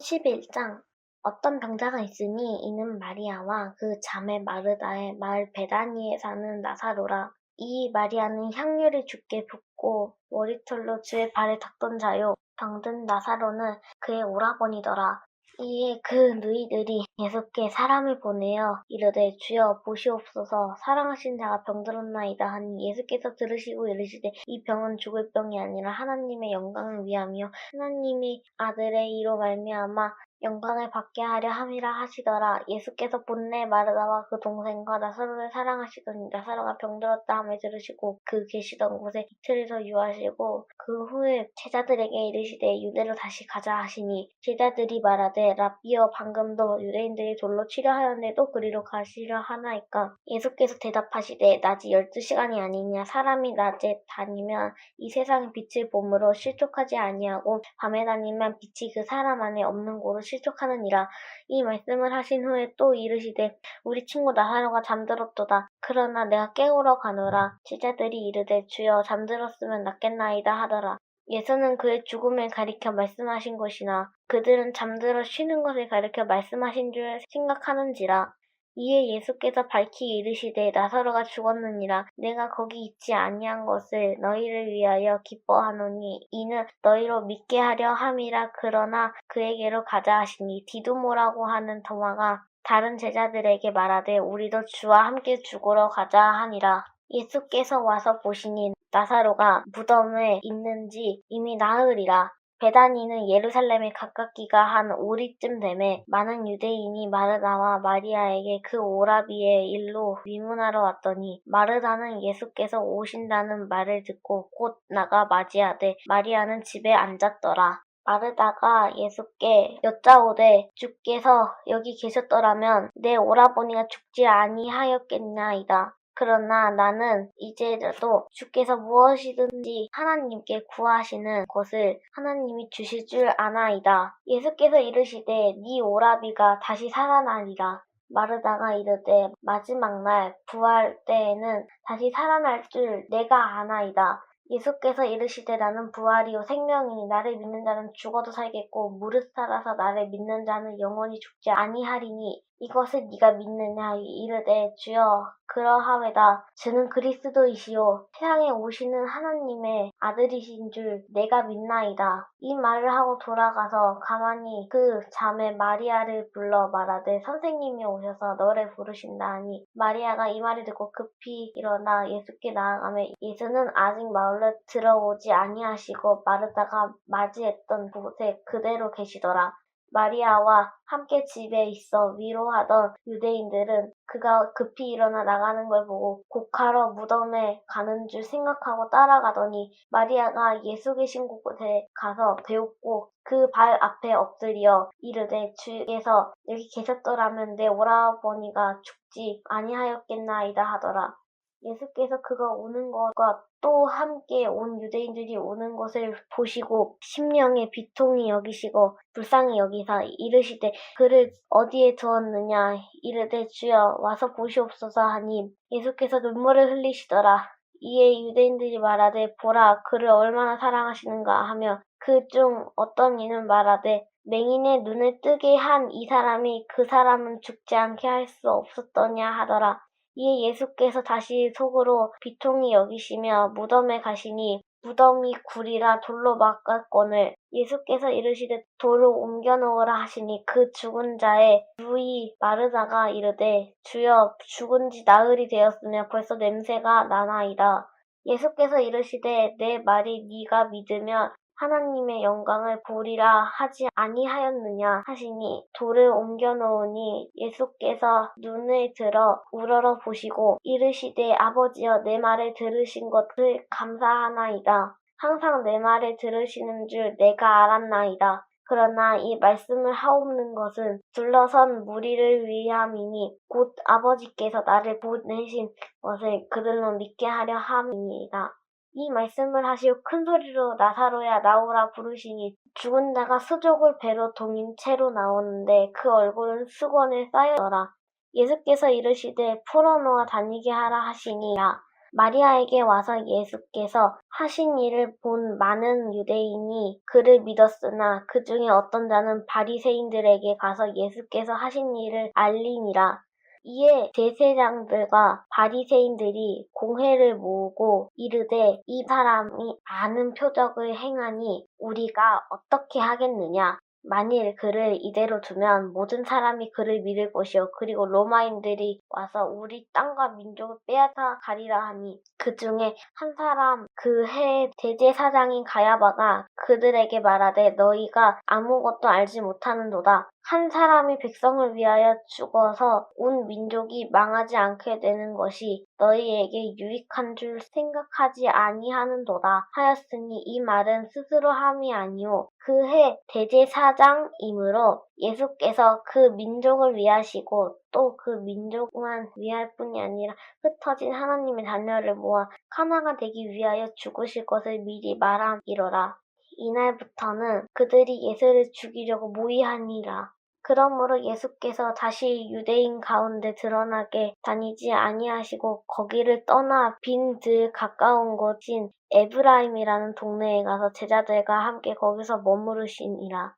11장 어떤 병자가 있으니 이는 마리아와 그 자매 마르다의 마을 베다니에 사는 나사로라. 이 마리아는 향유를 주께 붓고 머리털로 주의 발에 닦던 자요. 병든 나사로는 그의 오라버니더라. 이에 그 누이들이 예수께 사람을 보내어 이르되 주여 보시옵소서 사랑하신 자가 병들었나이다 하니 예수께서 들으시고 이르시되 이 병은 죽을 병이 아니라 하나님의 영광을 위함이요 하나님의 아들의 이로 말미암아 영광을 받게 하려 함이라 하시더라. 예수께서 본래 마르다와 그 동생과 나사로를 사랑하시더니 나사로가 병들었다 함을 들으시고 그 계시던 곳에 이틀에서 유하시고 그 후에 제자들에게 이르시되 유대로 다시 가자 하시니 제자들이 말하되 라삐여 방금도 유대인들이 돌로 치려 하였는데도 그리로 가시려 하나이까. 예수께서 대답하시되 낮이 12시간이 아니냐. 사람이 낮에 다니면 이 세상의 빛을 보므로 실족하지 아니하고 밤에 다니면 빛이 그 사람 안에 없는 고로 실족하느니라. 이 말씀을 하신 후에 또 이르시되 우리 친구 나사로가 잠들었도다. 그러나 내가 깨우러 가노라. 제자들이 이르되 주여 잠들었으면 낫겠나이다 하더라. 예수는 그의 죽음을 가리켜 말씀하신 것이나 그들은 잠들어 쉬는 것을 가리켜 말씀하신 줄 생각하는지라. 이에 예수께서 밝히 이르시되 나사로가 죽었느니라. 내가 거기 있지 아니한 것을 너희를 위하여 기뻐하노니 이는 너희로 믿게 하려 함이라. 그러나 그에게로 가자 하시니 디두모라고 하는 도마가 다른 제자들에게 말하되 우리도 주와 함께 죽으러 가자 하니라. 예수께서 와서 보시니 나사로가 무덤에 있는지 이미 나으리라. 베다니는 예루살렘에 가깝기가 한 오리쯤 되매 많은 유대인이 마르다와 마리아에게 그 오라비의 일로 위문하러 왔더니 마르다는 예수께서 오신다는 말을 듣고 곧 나가 맞이하되 마리아는 집에 앉았더라. 마르다가 예수께 여짜오되 주께서 여기 계셨더라면 내 오라버니가 죽지 아니하였겠나이다. 그러나 나는 이제라도 주께서 무엇이든지 하나님께 구하시는 것을 하나님이 주실 줄 아나이다. 예수께서 이르시되 네 오라비가 다시 살아나리라. 마르다가 이르되 마지막 날 부활 때에는 다시 살아날 줄 내가 아나이다. 예수께서 이르시되 나는 부활이요 생명이니 나를 믿는 자는 죽어도 살겠고 무릇 살아서 나를 믿는 자는 영원히 죽지 아니하리니 이것을 네가 믿느냐. 이르되 주여 그러하외다. 주는 그리스도이시요 세상에 오시는 하나님의 아들이신 줄 내가 믿나이다. 이 말을 하고 돌아가서 가만히 그 자매 마리아를 불러 말하되 선생님이 오셔서 너를 부르신다 하니 마리아가 이 말을 듣고 급히 일어나 예수께 나아가매 예수는 아직 마을로 들어오지 아니하시고 마르다가 맞이했던 곳에 그대로 계시더라. 마리아와 함께 집에 있어 위로하던 유대인들은 그가 급히 일어나 나가는 걸 보고 곡하러 무덤에 가는 줄 생각하고 따라가더니 마리아가 예수 계신 곳에 가서 배웠고 그 발 앞에 엎드려 이르되 주께서 여기 계셨더라면 내 오라버니가 죽지 아니하였겠나이다 하더라. 예수께서 그가 오는 것과 또 함께 온 유대인들이 오는 것을 보시고 심령에 비통히 여기시고 불쌍히 여기사 이르시되 그를 어디에 두었느냐. 이르되 주여 와서 보시옵소서 하니 예수께서 눈물을 흘리시더라. 이에 유대인들이 말하되 보라 그를 얼마나 사랑하시는가 하며 그 중 어떤 이는 말하되 맹인의 눈을 뜨게 한 이 사람이 그 사람은 죽지 않게 할 수 없었더냐 하더라. 이에 예수께서 다시 속으로 비통히 여기시며 무덤에 가시니 무덤이 굴이라 돌로 막았거늘 예수께서 이르시되 돌을 옮겨놓으라 하시니 그 죽은 자의 누이 마르다가 이르되 주여 죽은 지 나흘이 되었으며 벌써 냄새가 나나이다. 예수께서 이르시되 내 말이 네가 믿으면 하나님의 영광을 보리라 하지 아니하였느냐 하시니 돌을 옮겨놓으니 예수께서 눈을 들어 우러러 보시고 이르시되 아버지여 내 말을 들으신 것을 감사하나이다. 항상 내 말을 들으시는 줄 내가 알았나이다. 그러나 이 말씀을 하옵는 것은 둘러선 무리를 위함이니 곧 아버지께서 나를 보내신 것을 그들로 믿게 하려 함이니이다. 이 말씀을 하시고 큰 소리로 나사로야 나오라 부르시니 죽은 자가 수족을 배로 동인 채로 나오는데 그 얼굴은 수건에 쌓여더라. 예수께서 이르시되 풀어놓아 다니게 하라 하시니라. 마리아에게 와서 예수께서 하신 일을 본 많은 유대인이 그를 믿었으나 그 중에 어떤 자는 바리새인들에게 가서 예수께서 하신 일을 알리니라. 이에 대제사장들과 바리새인들이 공회를 모으고 이르되 이 사람이 아는 표적을 행하니 우리가 어떻게 하겠느냐. 만일 그를 이대로 두면 모든 사람이 그를 믿을 것이요 그리고 로마인들이 와서 우리 땅과 민족을 빼앗아 가리라 하니 그 중에 한 사람 그 해 대제사장인 가야바가 그들에게 말하되 너희가 아무것도 알지 못하는도다. 한 사람이 백성을 위하여 죽어서 온 민족이 망하지 않게 되는 것이 너희에게 유익한 줄 생각하지 아니하는도다 하였으니 이 말은 스스로 함이 아니오 그 해 대제사장이므로 예수께서 그 민족을 위하시고 또 그 민족만 위할 뿐이 아니라 흩어진 하나님의 자녀를 모아 하나가 되기 위하여 죽으실 것을 미리 말함이로라. 이날부터는 그들이 예수를 죽이려고 모의하니라. 그러므로 예수께서 다시 유대인 가운데 드러나게 다니지 아니하시고 거기를 떠나 빈 들 가까운 곳인 에브라임이라는 동네에 가서 제자들과 함께 거기서 머무르시니라.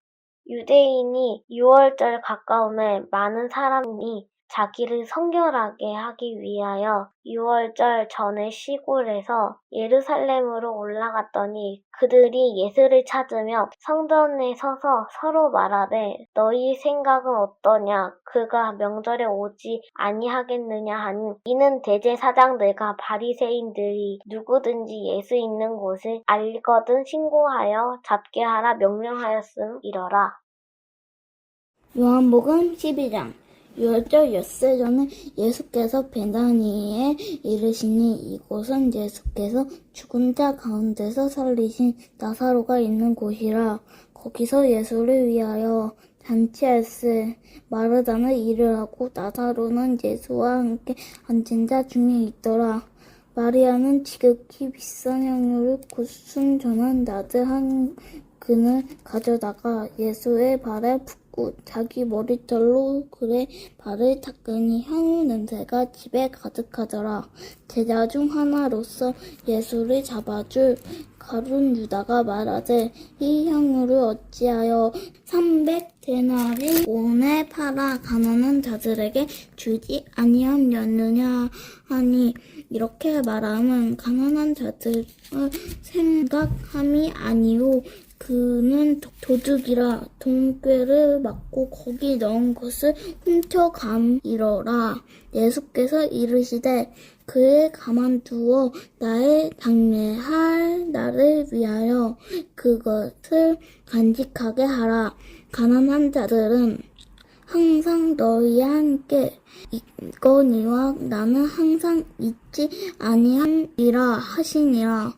유대인이 유월절 가까움에 많은 사람이 자기를 성결하게 하기 위하여 유월절 전에 시골에서 예루살렘으로 올라갔더니 그들이 예수를 찾으며 성전에 서서 서로 말하되 너희 생각은 어떠냐 그가 명절에 오지 아니하겠느냐 하니 이는 대제사장들과 바리새인들이 누구든지 예수 있는 곳을 알거든 신고하여 잡게 하라 명령하였음이러라. 요한복음 12장 유월절 엿새 전에 예수께서 베다니에 이르시니 이곳은 예수께서 죽은 자 가운데서 살리신 나사로가 있는 곳이라. 거기서 예수를 위하여 잔치할세 마르다는 일을 하고 나사로는 예수와 함께 앉은 자 중에 있더라. 마리아는 지극히 비싼 향유를 곧 순전한 나드 한 근을 가져다가 예수의 발에 붓고 자기 머리털로 그의 발을 닦으니 향유 냄새가 집에 가득하더라. 제자 중 하나로서 예수를 잡아줄 가룟 유다가 말하되 이 향유를 어찌하여 300데나리온에 팔아 가난한 자들에게 주지 아니하였느냐 하니 이렇게 말함은 가난한 자들을 생각함이 아니오 그는 도둑이라 돈꾀를 맞고 거기 넣은 것을 훔쳐감이러라. 예수께서 이르시되 그를 가만두어 나의 장례할 날을 위하여 그것을 간직하게 하라. 가난한 자들은 항상 너희와 함께 있거니와 나는 항상 있지 아니함이라 하시니라.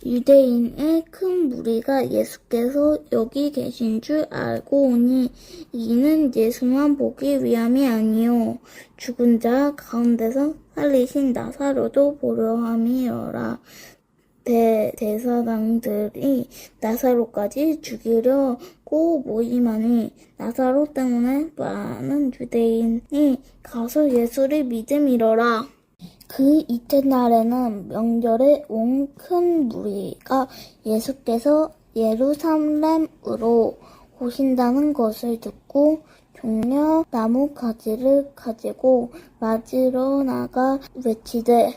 유대인의 큰 무리가 예수께서 여기 계신 줄 알고 오니 이는 예수만 보기 위함이 아니요 죽은 자 가운데서 살리신 나사로도 보려 함이어라. 대제사장들이 나사로까지 죽이려고 모임하니 나사로 때문에 많은 유대인이 가서 예수를 믿음이러라. 그 이튿날에는 명절에 온 큰 무리가 예수께서 예루살렘으로 오신다는 것을 듣고 종려 나뭇가지를 가지고 맞으러 나가 외치되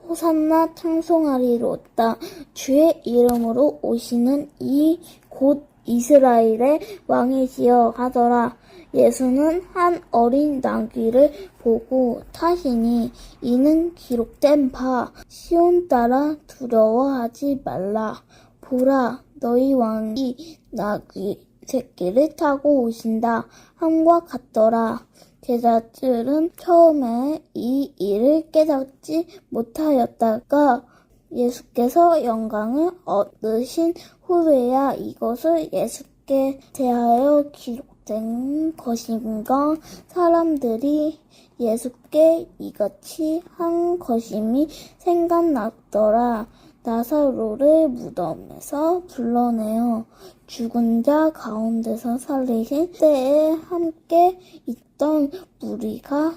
호산나 찬송하리로다. 주의 이름으로 오시는 이 곧 이스라엘의 왕이시여 하더라. 예수는 한 어린 나귀를 보고 타시니 이는 기록된 바 시온 따라 두려워하지 말라. 보라 너희 왕이 나귀 새끼를 타고 오신다 함과 같더라. 제자들은 처음에 이 일을 깨닫지 못하였다가 예수께서 영광을 얻으신 후에야 이것을 예수께 대하여 기록된 것인가 사람들이 예수께 이같이 한 것임이 생각났더라. 나사로를 무덤에서 불러내어 죽은 자 가운데서 살리신 때에 함께 있던 무리가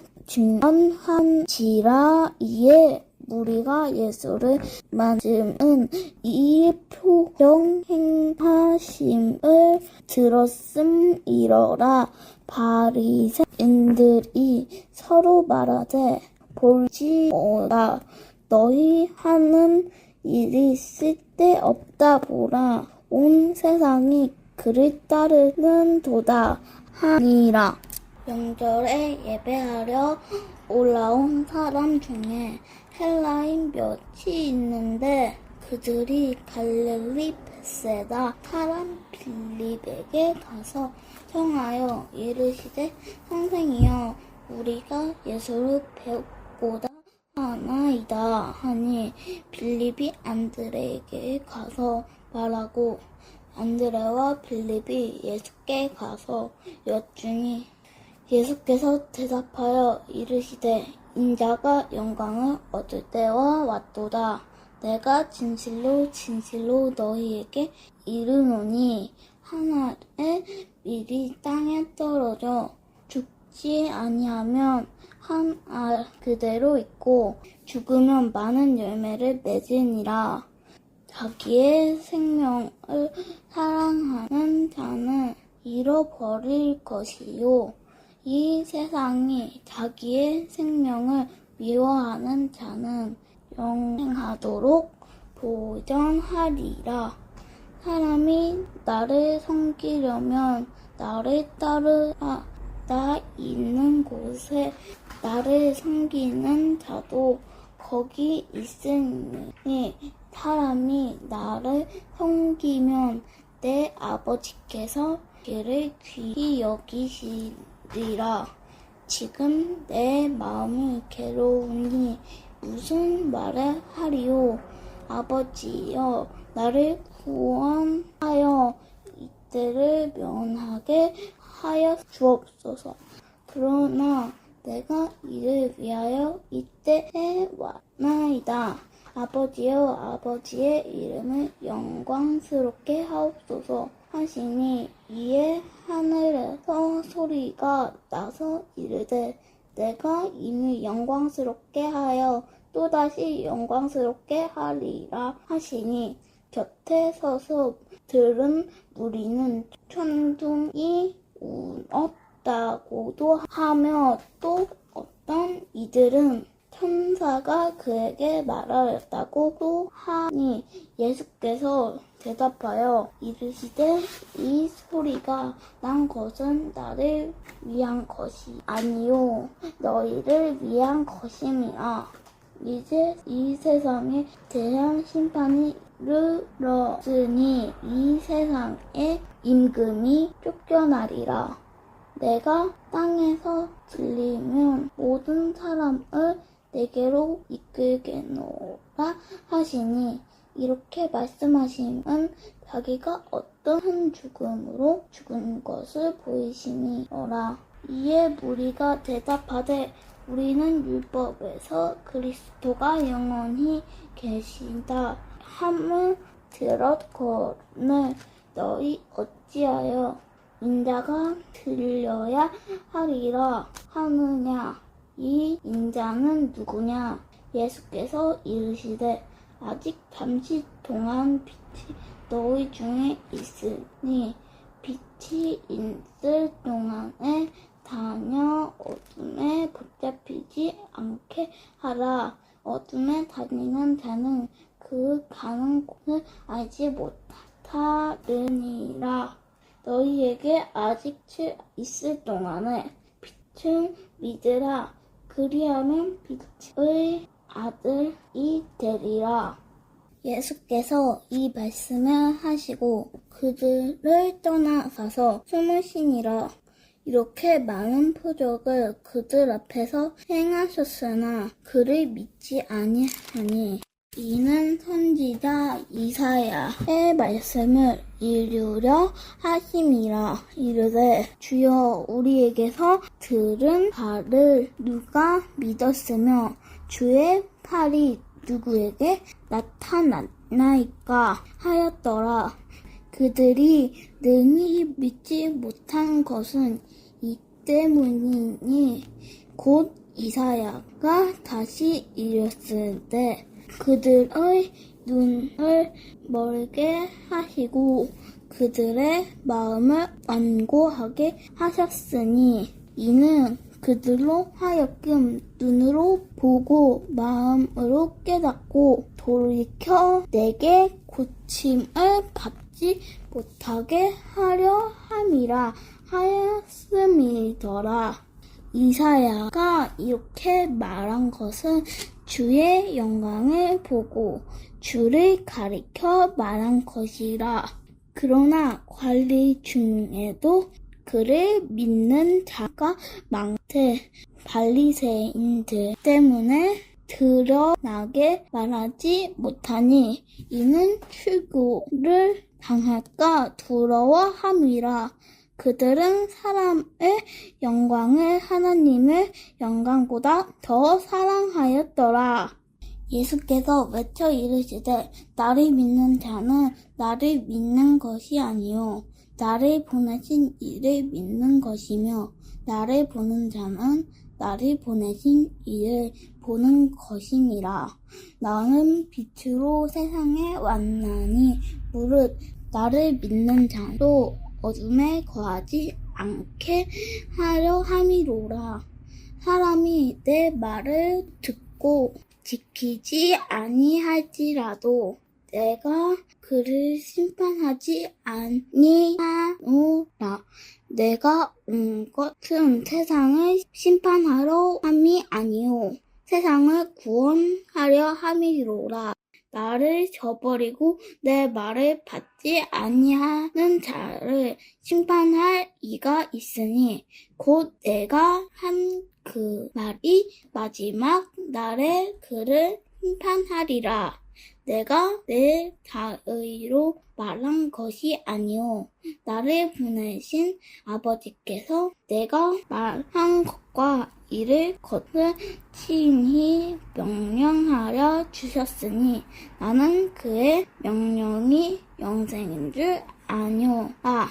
증언한지라. 이에 무리가 예수를 맞음은 이 표정 행하심을 들었음이러라. 바리새인들이 서로 말하되 볼지어다 너희 하는 일이 쓸데없다. 보라 온 세상이 그를 따르는 도다 하니라. 명절에 예배하려 올라온 사람 중에 헬라인 몇이 있는데 그들이 갈릴리 벳세다 사람 빌립에게 가서 청하여 이르시되 선생이여 우리가 예수를 배우고자 하나이다 하니 빌립이 안드레에게 가서 말하고 안드레와 빌립이 예수께 가서 여쭈니 예수께서 대답하여 이르시되 인자가 영광을 얻을 때와 왔도다. 내가 진실로 진실로 너희에게 이르노니 하나의 밀이 땅에 떨어져 죽지 아니하면 한 알 그대로 있고 죽으면 많은 열매를 맺으니라. 자기의 생명을 사랑하는 자는 잃어버릴 것이요 이 세상이 자기의 생명을 미워하는 자는 영생하도록 보전하리라. 사람이 나를 섬기려면 나를 따르라. 나 있는 곳에 나를 섬기는 자도 거기 있으니 사람이 나를 섬기면 내 아버지께서 그를 귀히 여기시리라. 지금 내 마음이 괴로우니 무슨 말을 하리요? 아버지여 나를 구원하여 이때를 면하게 하여 주옵소서. 그러나 내가 이를 위하여 이때에 왔나이다. 아버지여 아버지의 이름을 영광스럽게 하옵소서 하시니 이에 하늘에서 소리가 나서 이르되 내가 이미 영광스럽게 하여 또다시 영광스럽게 하리라 하시니 곁에 서서 들은 무리는 천둥이 울었다고도 하며 또 어떤 이들은 천사가 그에게 말하였다고도 하니 예수께서 대답하여 이르시되 이 소리가 난 것은 나를 위한 것이 아니요 너희를 위한 것임이라. 이제 이 세상에 대한 심판이 이르렀으니 이 세상의 임금이 쫓겨나리라. 내가 땅에서 들리면 모든 사람을 내게로 이끌게노라 하시니 이렇게 말씀하심은 자기가 어떠한 죽음으로 죽은 것을 보이시니라. 이에 무리가 대답하되 우리는 율법에서 그리스도가 영원히 계신다 함을 들었거늘 너희 어찌하여 인자가 들려야 하리라 하느냐. 이 인자는 누구냐? 예수께서 이르시되 아직 잠시 동안 빛이 너희 중에 있으니 빛이 있을 동안에 다녀 어둠에 붙잡히지 않게 하라. 어둠에 다니는 자는 그 가는 곳을 알지 못하느니라. 너희에게 아직 있을 동안에 빛을 믿으라. 그리하면 빛의 아들이 되리라. 예수께서 이 말씀을 하시고 그들을 떠나가서 숨으시니라. 이렇게 많은 표적을 그들 앞에서 행하셨으나 그를 믿지 아니하니 이는 선지자 이사야의 말씀을 이루려 하심이라. 이르되 주여 우리에게서 들은 바를 누가 믿었으며 주의 팔이 누구에게 나타났나이까 하였더라. 그들이 능히 믿지 못한 것은 이 때문이니 곧 이사야가 다시 이르렀을 때 그들의 눈을 멀게 하시고 그들의 마음을 완고하게 하셨으니 이는 그들로 하여금 눈으로 보고 마음으로 깨닫고 돌이켜 내게 고침을 받도록 받지 못하게 하려 함이라 하였음이더라. 이사야가 이렇게 말한 것은 주의 영광을 보고 주를 가리켜 말한 것이라. 그러나 관리 중에도 그를 믿는 자가 많되 바리새인들 때문에 드러나게 말하지 못하니 이는 출교를 당할까 두려워함이라. 그들은 사람의 영광을 하나님의 영광보다 더 사랑하였더라. 예수께서 외쳐 이르시되 나를 믿는 자는 나를 믿는 것이 아니요 나를 보내신 이를 믿는 것이며 나를 보는 자는 나를 보내신 이를 보는 것이니라. 나는 빛으로 세상에 왔나니 무릇 나를 믿는 자도 어둠에 거하지 않게 하려 함이로라. 사람이 내 말을 듣고 지키지 아니할지라도 내가 그를 심판하지 아니하노라. 내가 온 것은 세상을 심판하러 함이 아니요 세상을 구원하려 함이로라. 나를 저버리고 내 말을 받지 아니하는 자를 심판할 이가 있으니 곧 내가 한 그 말이 마지막 날에 그를 심판하리라. 내가 내 자의로 말한 것이 아니요 나를 보내신 아버지께서 내가 말한 것과 이를 것을 친히 명령하여 주셨으니 나는 그의 명령이 영생인 줄 아뇨라.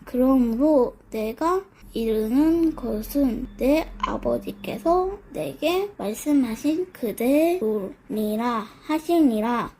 그러므로 내가 이르는 것은 내 아버지께서 내게 말씀하신 그대로니라 하시니라.